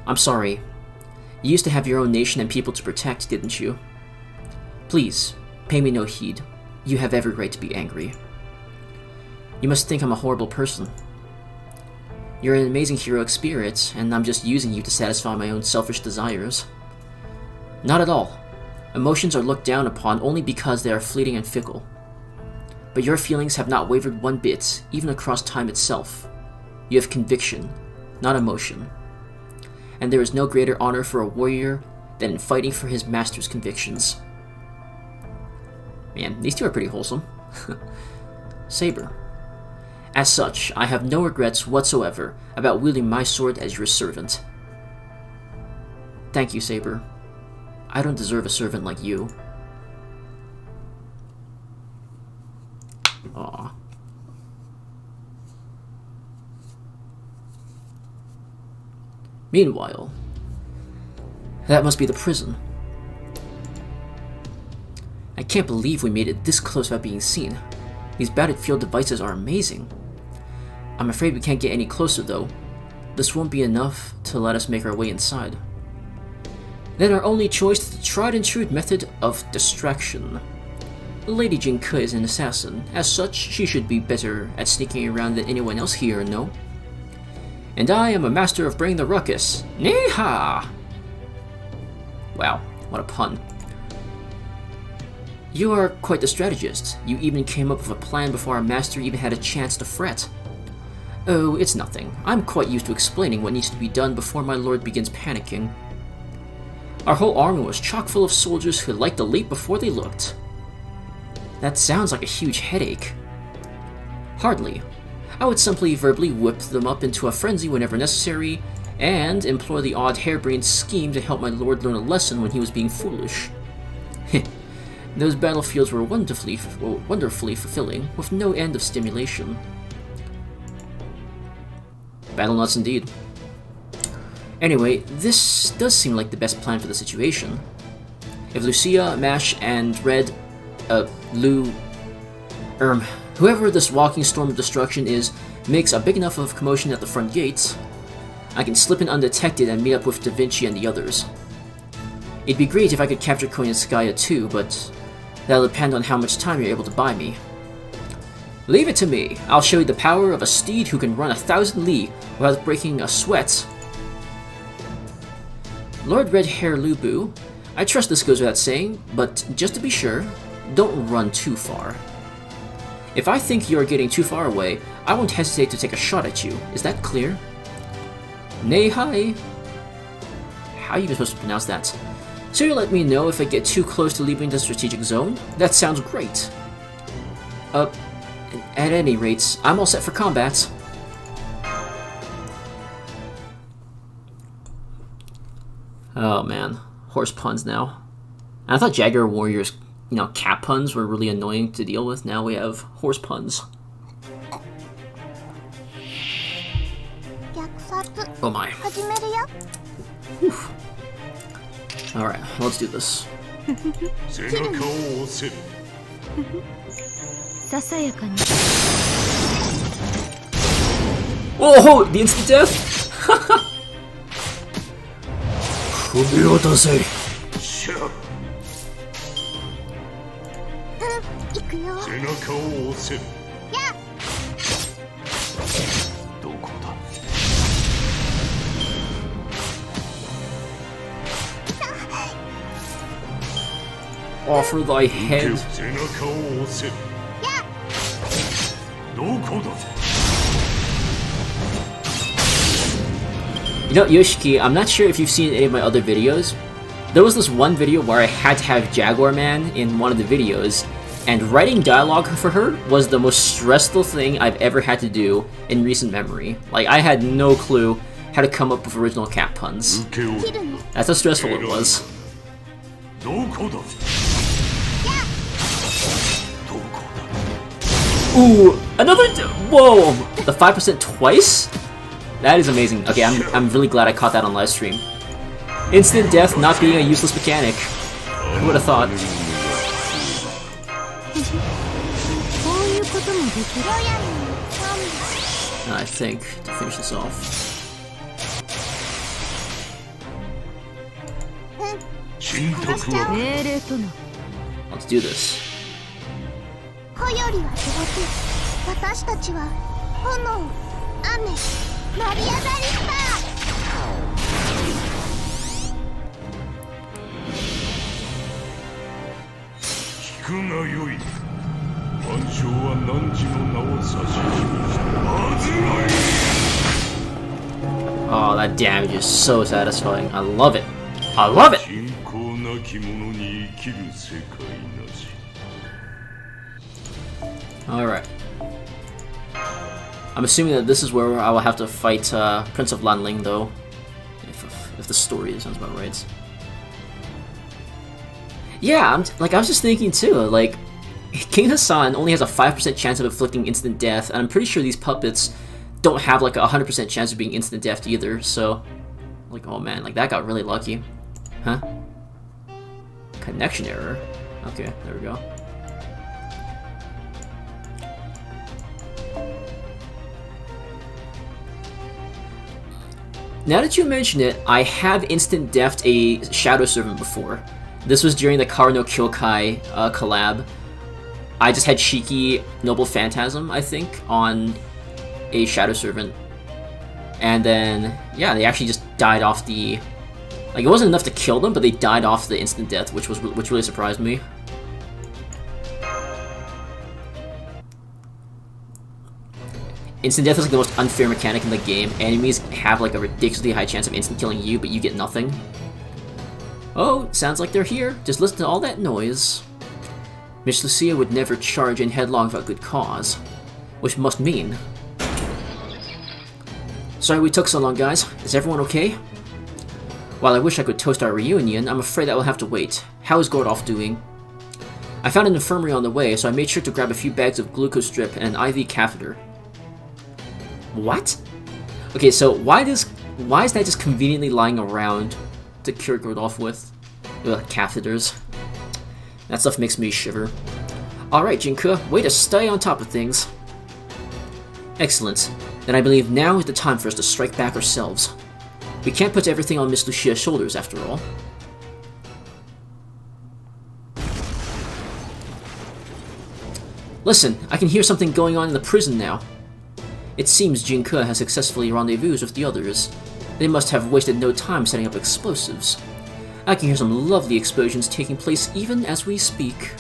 [SPEAKER 1] I'm sorry. You used to have your own nation and people to protect, didn't you? Please, pay me no heed. You have every right to be angry. You must think I'm a horrible person. You're an amazing heroic spirit, and I'm just using you to satisfy my own selfish desires. Not at all. Emotions are looked down upon only because they are fleeting and fickle. But your feelings have not wavered one bit, even across time itself. You have conviction, not emotion. And there is no greater honor for a warrior than in fighting for his master's convictions. Man, these two are pretty wholesome. Saber. As such, I have no regrets whatsoever about wielding my sword as your servant. Thank you, Saber. I don't deserve a servant like you. Aww. Meanwhile, that must be the prison. I can't believe we made it this close without being seen. These battlefield devices are amazing. I'm afraid we can't get any closer though. This won't be enough to let us make our way inside. Then our only choice is the tried and true method of distraction. Lady Jinke is an assassin. As such, she should be better at sneaking around than anyone else here, no? And I am a master of bringing the ruckus. Neha! Wow, what a pun. You are quite the strategist. You even came up with a plan before our master even had a chance to fret. Oh, it's nothing. I'm quite used to explaining what needs to be done before my lord begins panicking. Our whole army was chock full of soldiers who liked to leap before they looked. That sounds like a huge headache. Hardly. I would simply verbally whip them up into a frenzy whenever necessary, and employ the odd harebrained scheme to help my lord learn a lesson when he was being foolish. Those battlefields were wonderfully fulfilling, with no end of stimulation. Battle nuts indeed. Anyway, this does seem like the best plan for the situation. If Lucia, Mash, and Red, whoever this walking storm of destruction is, makes a big enough of commotion at the front gates, I can slip in undetected and meet up with Da Vinci and the others. It'd be great if I could capture Koyenskaya too, but that'll depend on how much time you're able to buy me. Leave it to me. I'll show you the power of a steed who can run 1,000 li without breaking a sweat. Lord Red Hair Lubu, I trust this goes without saying, but just to be sure, don't run too far. If I think you're getting too far away, I won't hesitate to take a shot at you. Is that clear? Neihai? How are you even supposed to pronounce that? So you let me know if I get too close to leaving the strategic zone? That sounds great. At any rate, I'm all set for combat. Oh man, horse puns now. And I thought Jaguar Warriors, you know, cat puns were really annoying to deal with. Now we have horse puns. Oh my. Alright, let's do this. Oh, the instant death! Offer thy head. You know, Yoshiki, I'm not sure if you've seen any of my other videos. There was this one video where I had to have Jaguar Man in one of the videos, and writing dialogue for her was the most stressful thing I've ever had to do in recent memory. Like, I had no clue how to come up with original cat puns. That's how stressful it was. Ooh, another. Whoa, the 5% twice? That is amazing. Okay, I'm really glad I caught that on live stream. Instant death not being a useless mechanic. Who would have thought? I think to finish this off. Let's do this. Oh, that damage is so satisfying. I love it. I love it! Alright. I'm assuming that this is where I will have to fight Prince of Lanling, though. If the story sounds about right. Yeah, I was just thinking too, like, King Hassan only has a 5% chance of inflicting instant death, and I'm pretty sure these puppets don't have like a 100% chance of being instant death either, so... Like, oh man, like that got really lucky. Huh? Connection error? Okay, there we go. Now that you mention it, I have instant deathed a Shadow Servant before. This was during the Kara no Kyokai collab. I just had Shiki Noble Phantasm, I think, on a Shadow Servant. And then, yeah, they actually just died off the... Like, it wasn't enough to kill them, but they died off the instant death, which really surprised me. Instant death is like the most unfair mechanic in the game. Enemies have like a ridiculously high chance of instant killing you, but you get nothing. Oh, sounds like they're here. Just listen to all that noise. Miss Lucia would never charge in headlong without good cause. Which must mean... Sorry we took so long, guys. Is everyone okay? While I wish I could toast our reunion, I'm afraid that will have to wait. How is Gordolf doing? I found an infirmary on the way, so I made sure to grab a few bags of glucose strip and an IV catheter. What? Okay, so why is that just conveniently lying around to cure Gordolf with? Ugh, catheters. That stuff makes me shiver. Alright, Jinku, way to stay on top of things. Excellent. Then I believe now is the time for us to strike back ourselves. We can't put everything on Miss Lucia's shoulders, after all. Listen, I can hear something going on in the prison now. It seems Jinku has successfully rendezvoused with the others. They must have wasted no time setting up explosives. I can hear some lovely explosions taking place even as we speak.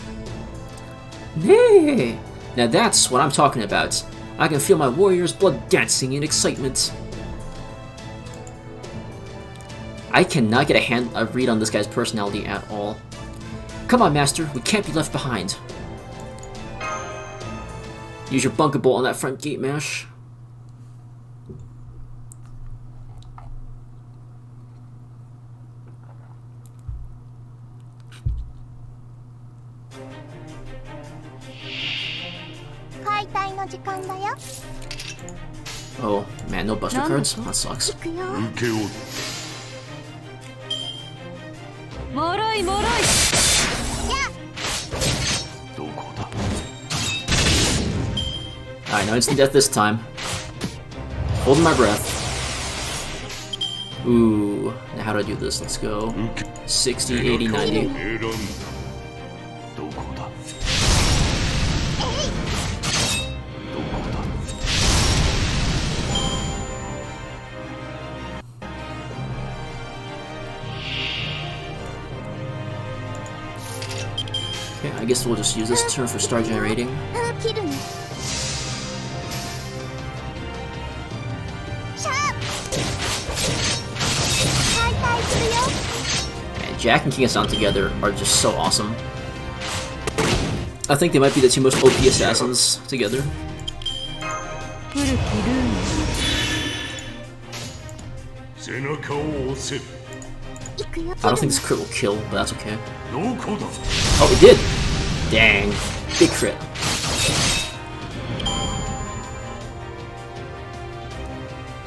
[SPEAKER 1] Nay! Now that's what I'm talking about. I can feel my warrior's blood dancing in excitement. I cannot get a read on this guy's personality at all. Come on, Master, we can't be left behind. Use your bunker bolt on that front gate, Mash. Oh man, no buster cards? That sucks. Alright, no instant death this time. Holding my breath. Ooh, now how do I do this? Let's go. 60, 80, 90. Okay, I guess we'll just use this turn for star generating. Man, Jack and King of Sound together are just so awesome. I think they might be the two most OP assassins together. I don't think this crit will kill, but that's okay. Oh, it did! Dang. Big crit.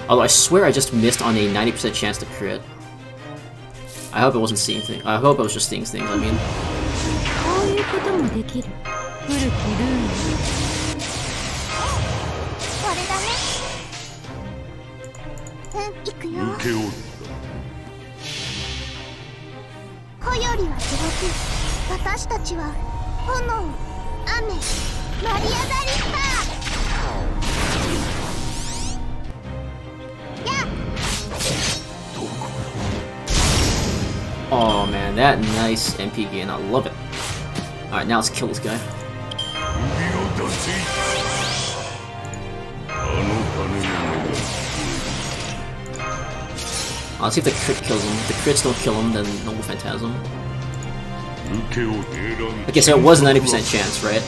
[SPEAKER 1] Although I swear I just missed on a 90% chance to crit. I hope I wasn't seeing things. I hope I was just seeing things, I mean. Oh man, that nice MP gain, I love it. Alright, now let's kill this guy. Let's see if the crit kills him. If the crits don't kill him, then Noble Phantasm. Okay, so it was a 90% chance, right?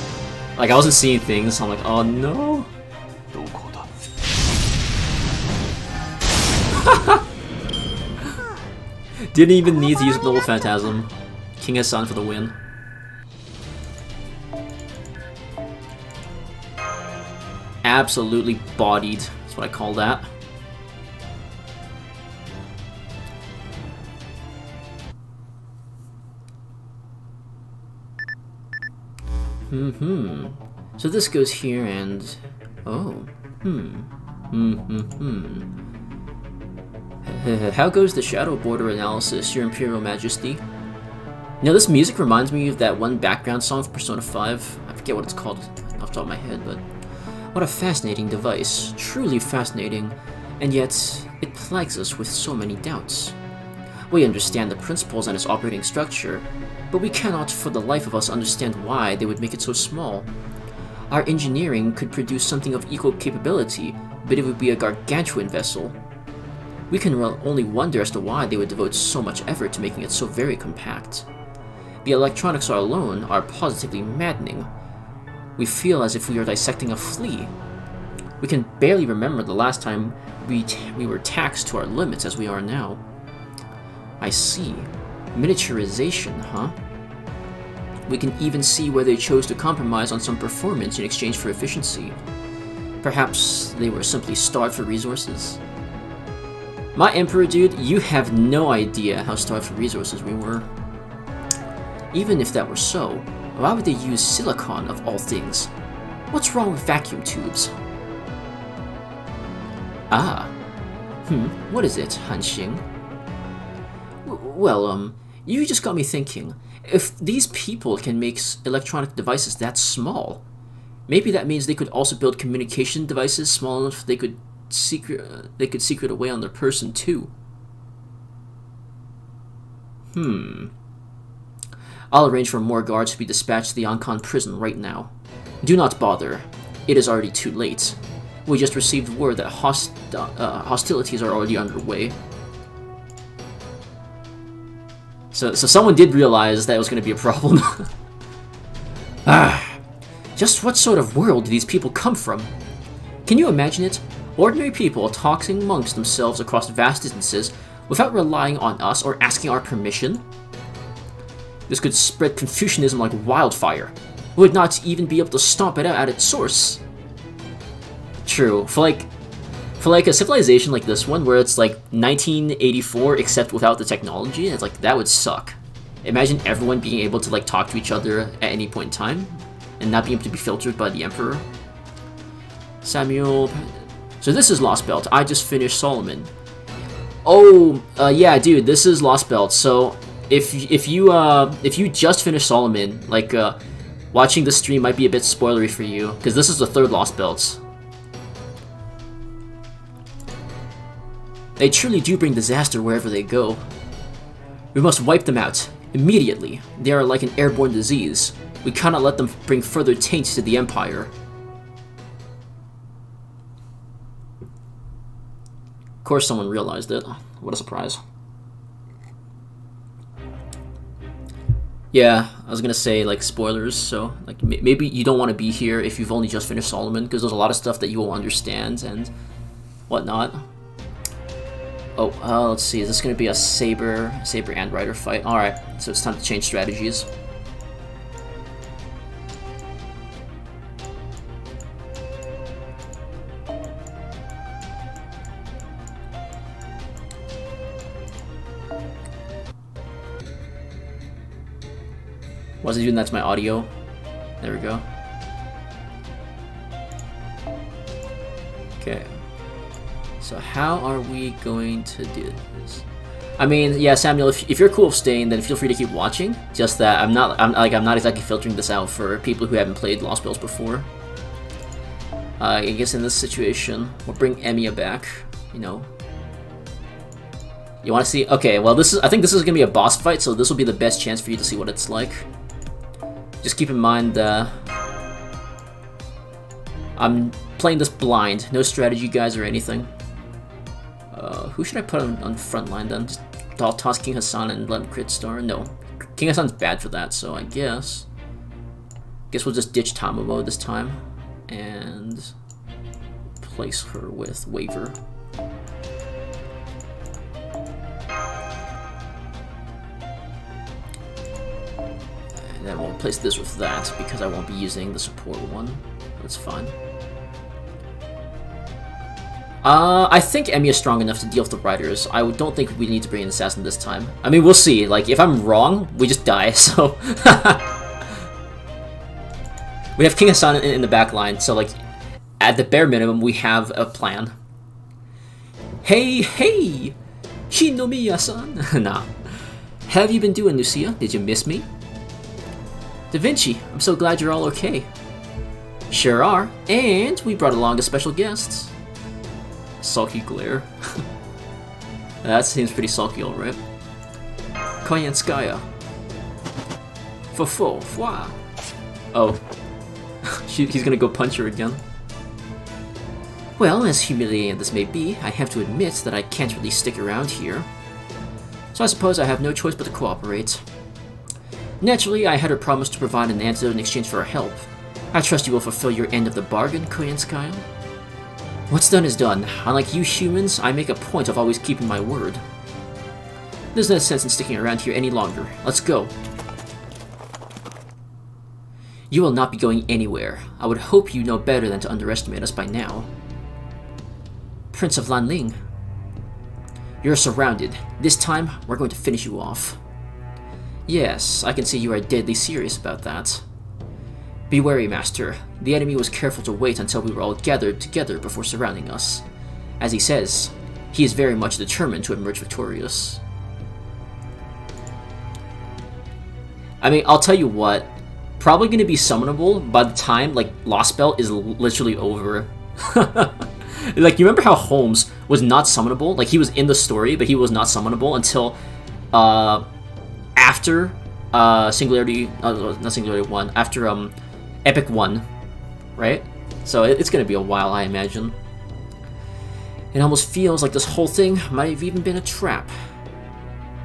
[SPEAKER 1] Like, I wasn't seeing things, so I'm like, oh no! Didn't even need to use Noble Phantasm. King of Sun for the win. Absolutely bodied, that's what I call that. So this goes here and... oh. How goes the shadow border analysis, Your Imperial Majesty? Now this music reminds me of that one background song for Persona 5. I forget what it's called off the top of my head, but... what a fascinating device. Truly fascinating. And yet, it plagues us with so many doubts. We understand the principles and its operating structure, but we cannot for the life of us understand why they would make it so small. Our engineering could produce something of equal capability, but it would be a gargantuan vessel. We can only wonder as to why they would devote so much effort to making it so very compact. The electronics alone are positively maddening. We feel as if we are dissecting a flea. We can barely remember the last time we were taxed to our limits as we are now. I see. Miniaturization, huh? We can even see where they chose to compromise on some performance in exchange for efficiency. Perhaps they were simply starved for resources? My Emperor dude, you have no idea how starved for resources we were. Even if that were so, why would they use silicon of all things? What's wrong with vacuum tubes? Ah. What is it, Hanxing? Well, you just got me thinking. If these people can make electronic devices that small, maybe that means they could also build communication devices small enough they could secret away on their person too. I'll arrange for more guards to be dispatched to the Ancon prison right now. Do not bother. It is already too late. We just received word that hostilities are already underway. So someone did realize that it was going to be a problem. Just what sort of world do these people come from? Can you imagine it? Ordinary people talking amongst themselves across vast distances without relying on us or asking our permission? This could spread Confucianism like wildfire. We would not even be able to stomp it out at its source. True. For like a civilization like this one, where it's like 1984 except without the technology, it's like, that would suck. Imagine everyone being able to like talk to each other at any point in time, and not being able to be filtered by the Emperor. Samuel... So this is Lostbelt. I just finished Solomon. Oh, yeah, dude, this is Lostbelt. So if you just finished Solomon, like, watching the stream might be a bit spoilery for you, because this is the third Lostbelt. They truly do bring disaster wherever they go. We must wipe them out, immediately. They are like an airborne disease. We cannot let them bring further taints to the Empire. Of course someone realized it. What a surprise. Yeah, I was gonna say, like, spoilers, so, like, maybe you don't want to be here if you've only just finished Solomon, because there's a lot of stuff that you won't understand and whatnot. Oh, let's see, is this gonna be a Saber and Rider fight? Alright, so it's time to change strategies. Wasn't doing that to my audio. There we go. Okay. So how are we going to do this? I mean, yeah, Samuel, if you're cool with staying, then feel free to keep watching. Just that I'm not exactly filtering this out for people who haven't played Lostbelt before. I guess in this situation, we'll bring Emiya back. You know. You want to see? Okay, well, I think this is gonna be a boss fight, so this will be the best chance for you to see what it's like. Just keep in mind, I'm playing this blind, no strategy guys or anything. Who should I put on front line then? Just toss King Hassan and let him crit star? No, King Hassan's bad for that, so I guess we'll just ditch Tamamo this time and place her with Waver. And then we'll replace this with that, because I won't be using the support one. That's fine. I think Emi is strong enough to deal with the Riders. I don't think we need to bring an Assassin this time. I mean, we'll see. Like, if I'm wrong, we just die, so... We have King Hassan in the back line, so, like, at the bare minimum, we have a plan. Hey, hey! Shinomiya-san! Nah. How have you been doing, Lucia? Did you miss me? Da Vinci, I'm so glad you're all okay. Sure are, and we brought along a special guest. Sulky glare. That seems pretty sulky, alright. Koyanskaya. Fofo, fwa. Oh. He's gonna go punch her again. Well, as humiliating as this may be, I have to admit that I can't really stick around here. So I suppose I have no choice but to cooperate. Naturally, I had her promise to provide an antidote in exchange for her help. I trust you will fulfill your end of the bargain, Koyanskaya. What's done is done. Unlike you humans, I make a point of always keeping my word. There's no sense in sticking around here any longer. Let's go. You will not be going anywhere. I would hope you know better than to underestimate us by now. Prince of Lanling. You're surrounded. This time, we're going to finish you off. Yes, I can see you are deadly serious about that. Be wary, Master. The enemy was careful to wait until we were all gathered together before surrounding us. As he says, he is very much determined to emerge victorious. I mean, I'll tell you what. Probably going to be summonable by the time, like, Lostbelt is literally over. Like, you remember how Holmes was not summonable? Like, he was in the story, but he was not summonable until, after, Singularity, not Singularity 1, after, Epic 1, right? So it's gonna be a while, I imagine. It almost feels like this whole thing might have even been a trap.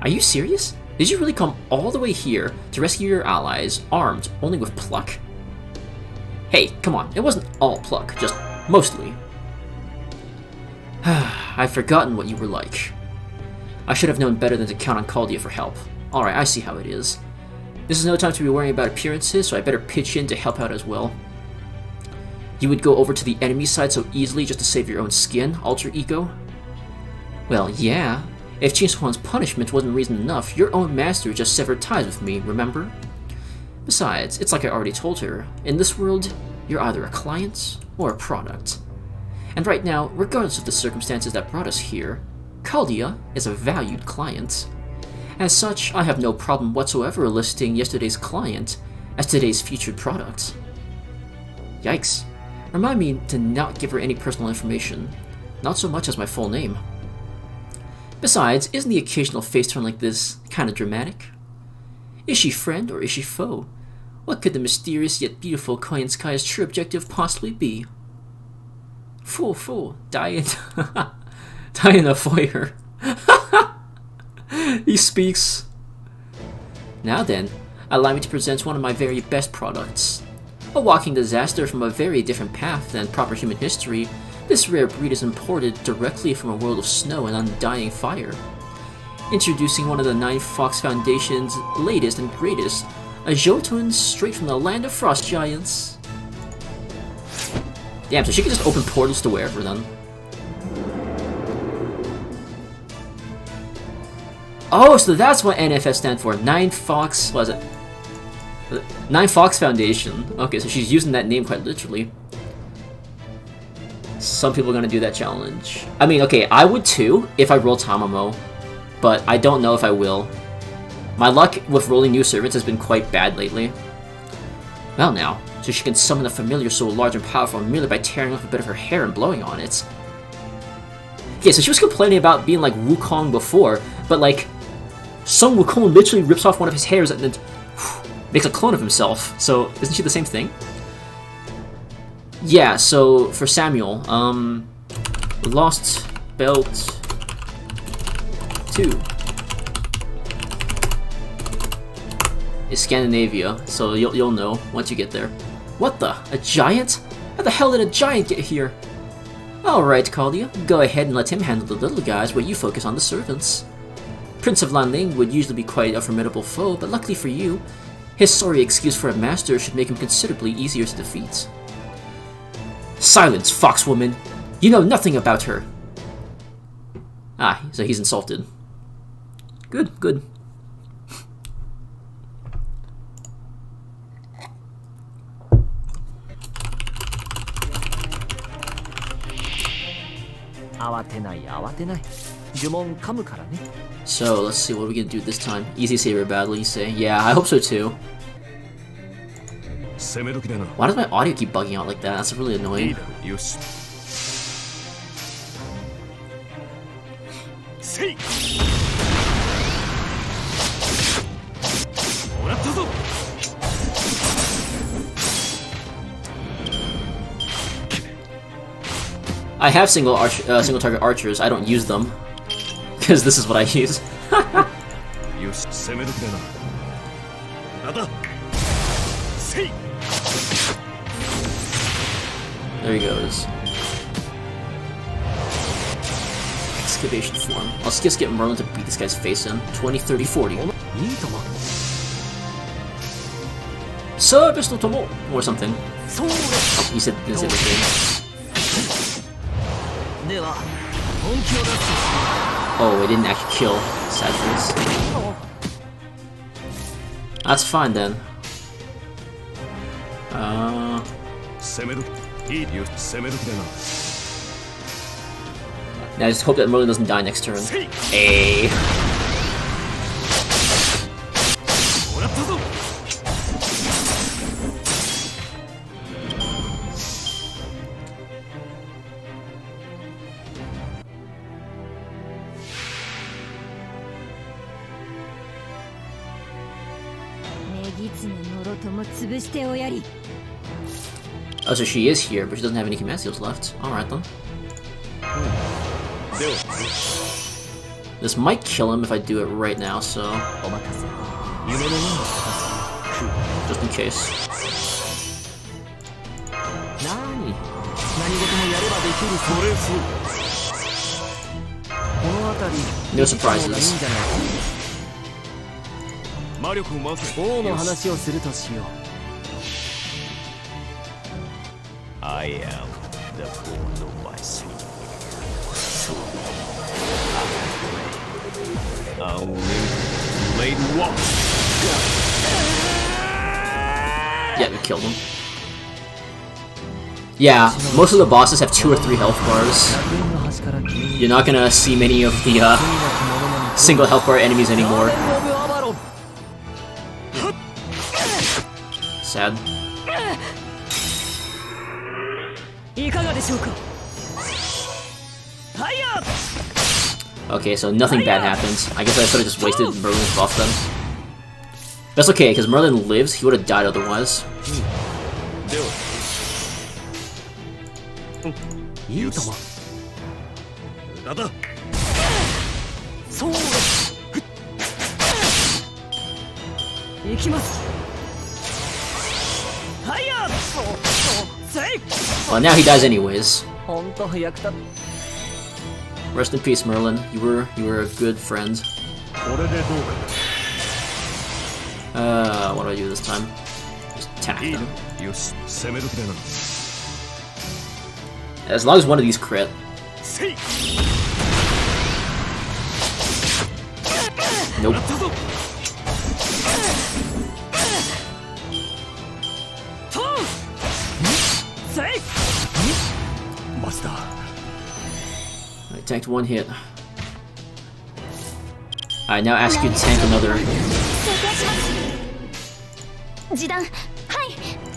[SPEAKER 1] Are you serious? Did you really come all the way here to rescue your allies, armed only with pluck? Hey, come on, it wasn't all pluck, just mostly. I've forgotten what you were like. I should have known better than to count on Caldia for help. Alright, I see how it is. This is no time to be worrying about appearances, so I better pitch in to help out as well. You would go over to the enemy side so easily just to save your own skin, alter ego? Well, yeah. If Qin Shi Huang's punishment wasn't reason enough, your own master just severed ties with me, remember? Besides, it's like I already told her, in this world, you're either a client or a product. And right now, regardless of the circumstances that brought us here, Caldia is a valued client. As such, I have no problem whatsoever listing yesterday's client as today's featured product. Yikes. Remind me to not give her any personal information, not so much as my full name. Besides, isn't the occasional face turn like this kinda dramatic? Is she friend or is she foe? What could the mysterious yet beautiful Koyanskaya's true objective possibly be? Fool, die in a foyer. He speaks. Now then, allow me to present one of my very best products. A walking disaster from a very different path than proper human history, this rare breed is imported directly from a world of snow and undying fire. Introducing one of the 9 Fox Foundation's latest and greatest, a Jotun straight from the land of frost giants. Damn, so she can just open portals to wherever then. Oh, so that's what NFS stands for. 9 Fox, what is it? 9 Fox Foundation. Okay, so she's using that name quite literally. Some people are gonna do that challenge. I mean, okay, I would too if I roll Tamamo, but I don't know if I will. My luck with rolling new servants has been quite bad lately. Well now, so she can summon a familiar so large and powerful merely by tearing off a bit of her hair and blowing on it. Okay, so she was complaining about being like Wukong before, but like, Sun Wukong literally rips off one of his hairs and then makes a clone of himself, so isn't she the same thing? Yeah, so for Samuel, Lostbelt 2 is Scandinavia, so you'll know once you get there. What the? A giant? How the hell did a giant get here? Alright, Caldia, go ahead and let him handle the little guys while you focus on the servants. Prince of Lanling would usually be quite a formidable foe, but luckily for you, his sorry excuse for a master should make him considerably easier to defeat. Silence, foxwoman! You know nothing about her! Ah, so he's insulted. Good, good. So, let's see, what are we gonna do this time? Easy saber battle, you say? Yeah, I hope so too. Why does my audio keep bugging out like that? That's really annoying. I have single target archers. I don't use them because this is what I use. There he goes. Excavation form. Let's just get Merlin to beat this guy's face in. 20, 30, 40. Service no Tomo! Or something. He said the same thing. Oh, it didn't actually kill Sadness. That's fine then. Now I just hope that Merlin doesn't die next turn. Hey. Oh, so she is here, but she doesn't have any command seals left. Alright then. This might kill him if I do it right now, so... just in case. No surprises.
[SPEAKER 2] I am the cause of my soul. Unlimited walk.
[SPEAKER 1] Yeah, we killed him. Yeah, most of the bosses have 2 or 3 health bars. You're not gonna see many of the single health bar enemies anymore. Sad. Okay, so nothing bad happens. I guess I should have just wasted Merlin's buff then. That's okay, because Merlin lives, he would have died otherwise. Well, now he dies anyways. Rest in peace, Merlin. You were a good friend. What do I do this time? Just attack them. As long as one of these crit. Nope. I tanked 1 hit. I now ask you to tank another.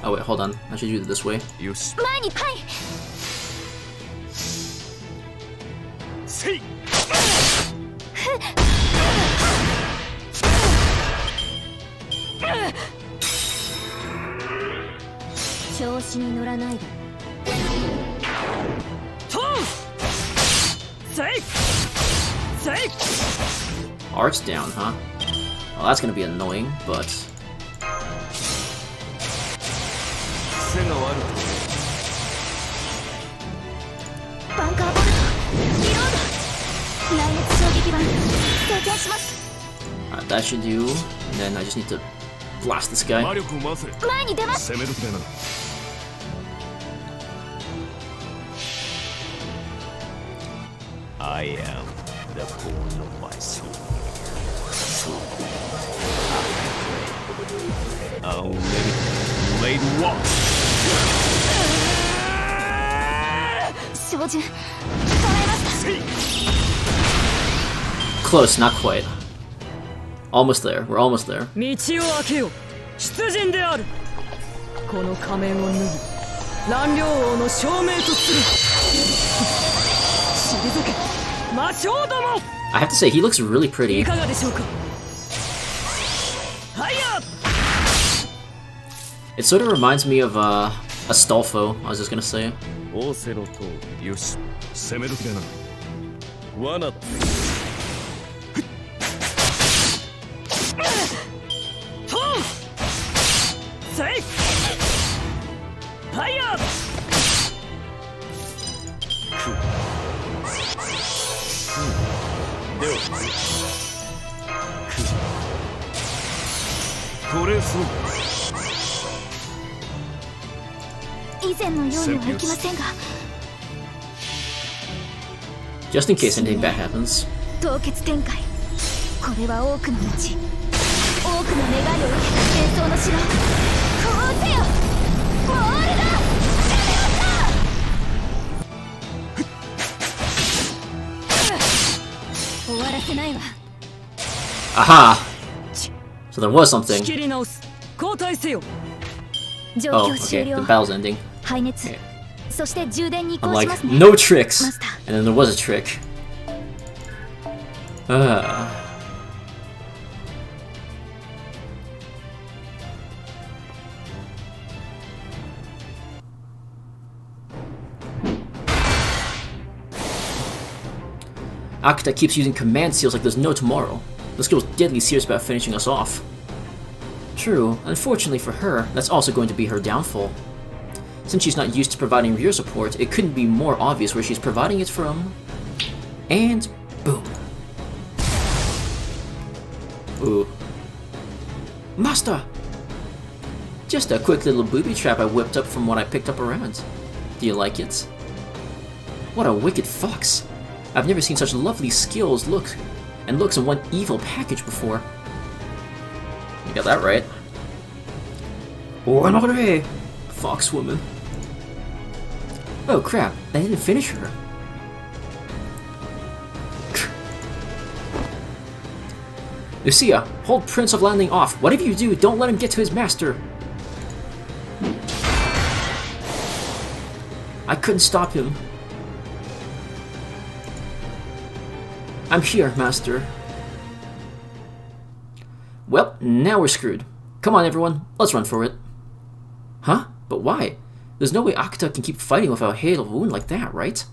[SPEAKER 1] Oh wait, hold on. I should do it this way. Art's down, huh? Well, that's gonna be annoying, but... Alright, that should do. And then I just need to blast this guy.
[SPEAKER 2] I am the cause of my soul. Unlimited walk.
[SPEAKER 1] Close, not quite. Almost there. We're almost there. I have to say, he looks really pretty. It sort of reminds me of Astolfo, I was just gonna say. Just in case anything bad happens. Aha! So there was something. Oh, okay, the battle's ending. Okay. I'm like, no tricks! And then there was a trick. Akita keeps using command seals like there's no tomorrow. This girl's deadly serious about finishing us off. True, unfortunately for her, that's also going to be her downfall. Since she's not used to providing rear support, it couldn't be more obvious where she's providing it from. And boom. Ooh. Master! Just a quick little booby trap I whipped up from what I picked up around. Do you like it? What a wicked fox! I've never seen such lovely skills, looks in one evil package before. You got that right. Honoré! Fox woman. Oh crap, I didn't finish her. Lucia, hold Prince of Landing off. Whatever you do, don't let him get to his master. I couldn't stop him. I'm here, master. Well, now we're screwed. Come on, everyone. Let's run for it. Huh? But why? There's no way Akita can keep fighting without a hail wound like that, right?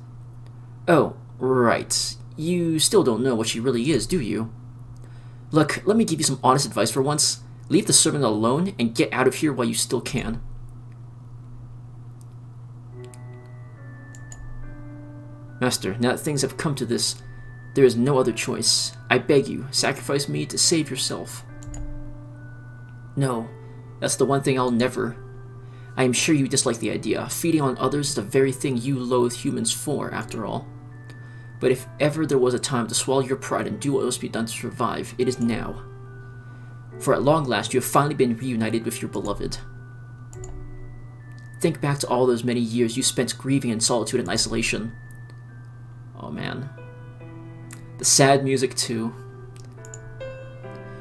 [SPEAKER 1] Oh, right. You still don't know what she really is, do you? Look, let me give you some honest advice for once. Leave the servant alone and get out of here while you still can. Master, now that things have come to this, there is no other choice. I beg you, sacrifice me to save yourself. No, that's the one thing I'll never. I am sure you dislike the idea. Feeding on others is the very thing you loathe humans for, after all. But if ever there was a time to swallow your pride and do what must be done to survive, it is now. For at long last, you have finally been reunited with your beloved. Think back to all those many years you spent grieving in solitude and isolation. Oh man. The sad music too.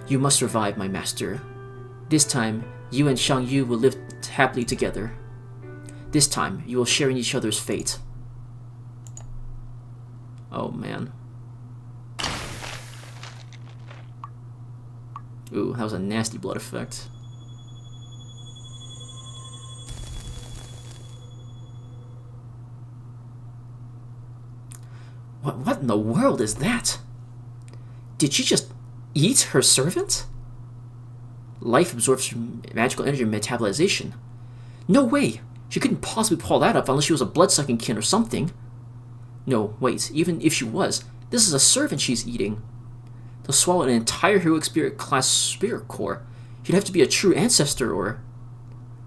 [SPEAKER 1] You must survive, my master. This time, you and Shang Yu will live happily together. This time, you will share in each other's fate. Oh man. Ooh, that was a nasty blood effect. What in the world is that? Did she just eat her servant? Life absorbs magical energy metabolization. No way! She couldn't possibly pull that up unless she was a blood-sucking kin or something. No, wait, even if she was, this is a servant she's eating. To swallow an entire heroic spirit class spirit core, she'd have to be a true ancestor or...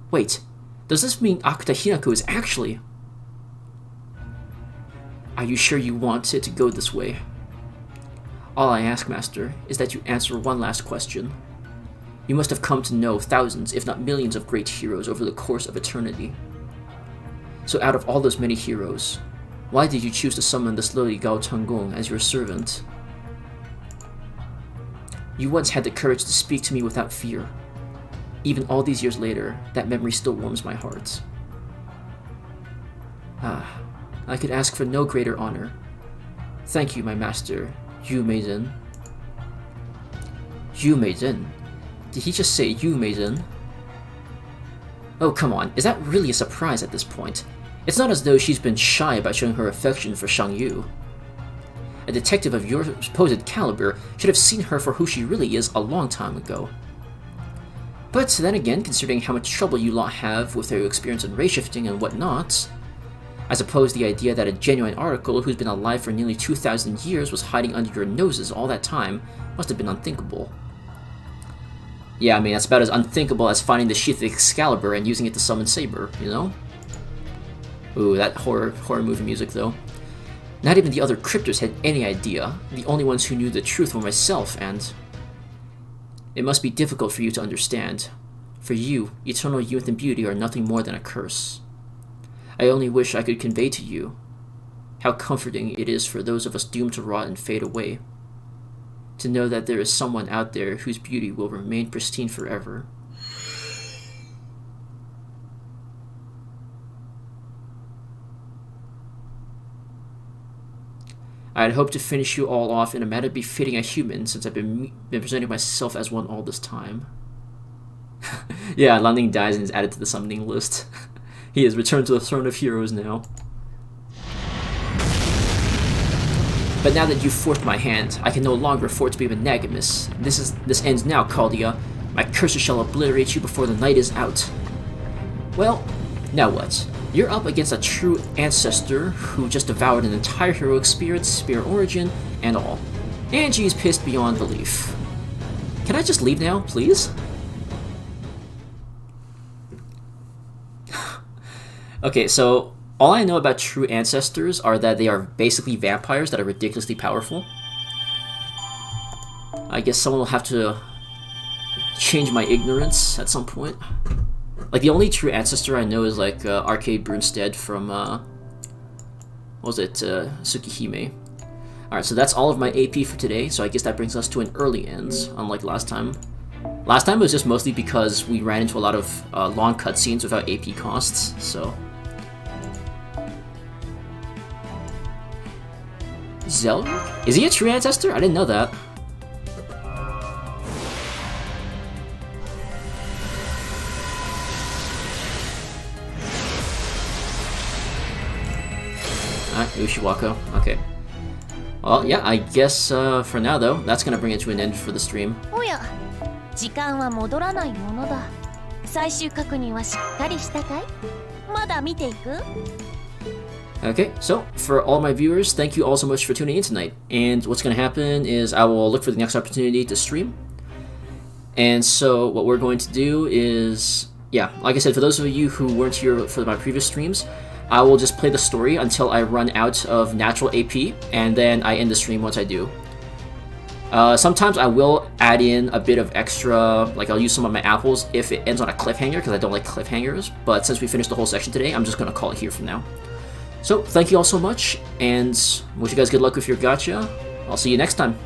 [SPEAKER 1] Wait, does this mean Akita Hinako is actually... Are you sure you want it to go this way? All I ask, Master, is that you answer one last question. You must have come to know thousands, if not millions, of great heroes over the course of eternity. So out of all those many heroes, why did you choose to summon this lowly Gao Tanggong as your servant? You once had the courage to speak to me without fear. Even all these years later, that memory still warms my heart. Ah, I could ask for no greater honor. Thank you, my master, Yu Meizhen. Yu Meizhen? Did he just say Yu Meizhen? Oh, come on, is that really a surprise at this point? It's not as though she's been shy about showing her affection for Shang Yu. A detective of your supposed caliber should have seen her for who she really is a long time ago. But then again, considering how much trouble you lot have with your experience in race-shifting and whatnot, I suppose the idea that a genuine article who's been alive for nearly 2,000 years was hiding under your noses all that time must have been unthinkable. Yeah, I mean, that's about as unthinkable as finding the sheath of Excalibur and using it to summon Saber, you know? Ooh, that horror movie music, though. Not even the other cryptors had any idea. The only ones who knew the truth were myself, and... It must be difficult for you to understand. For you, eternal youth and beauty are nothing more than a curse. I only wish I could convey to you how comforting it is for those of us doomed to rot and fade away. To know that there is someone out there whose beauty will remain pristine forever. I had hoped to finish you all off in a manner befitting a human, since I've been presenting myself as one all this time. Yeah, Landing dies and is added to the summoning list. He has returned to the throne of heroes now. But now that you've forced my hand, I can no longer afford to be monogamous. This ends now, Caldia. My curses shall obliterate you before the night is out. Well, now what? You're up against a true ancestor who just devoured an entire heroic spirit, spirit origin, and all. Angie's pissed beyond belief. Can I just leave now, please? Okay, so all I know about true ancestors are that they are basically vampires that are ridiculously powerful. I guess someone will have to change my ignorance at some point. Like, the only true ancestor I know is, like, Arcade Brunstead from, what was it, Tsukihime. Alright, so that's all of my AP for today, so I guess that brings us to an early end, unlike last time. Last time it was just mostly because we ran into a lot of long cutscenes without AP costs, so... Zelric? Is he a true ancestor? I didn't know that. Alright, Ushiwako. Okay. Well, yeah, I guess for now though, that's gonna bring it to an end for the stream.
[SPEAKER 3] おや、時間は戻らないものだ。最終確認はしっかりしたかい？まだ見ていく？
[SPEAKER 1] Okay, so for all my viewers, thank you all so much for tuning in tonight. And what's gonna happen is I will look for the next opportunity to stream. And so what we're going to do is, yeah, like I said, for those of you who weren't here for my previous streams, I will just play the story until I run out of natural AP, and then I end the stream once I do. Sometimes I will add in a bit of extra, like I'll use some of my apples if it ends on a cliffhanger, because I don't like cliffhangers, but since we finished the whole section today, I'm just going to call it here for now. So, thank you all so much, and wish you guys good luck with your gacha. I'll see you next time.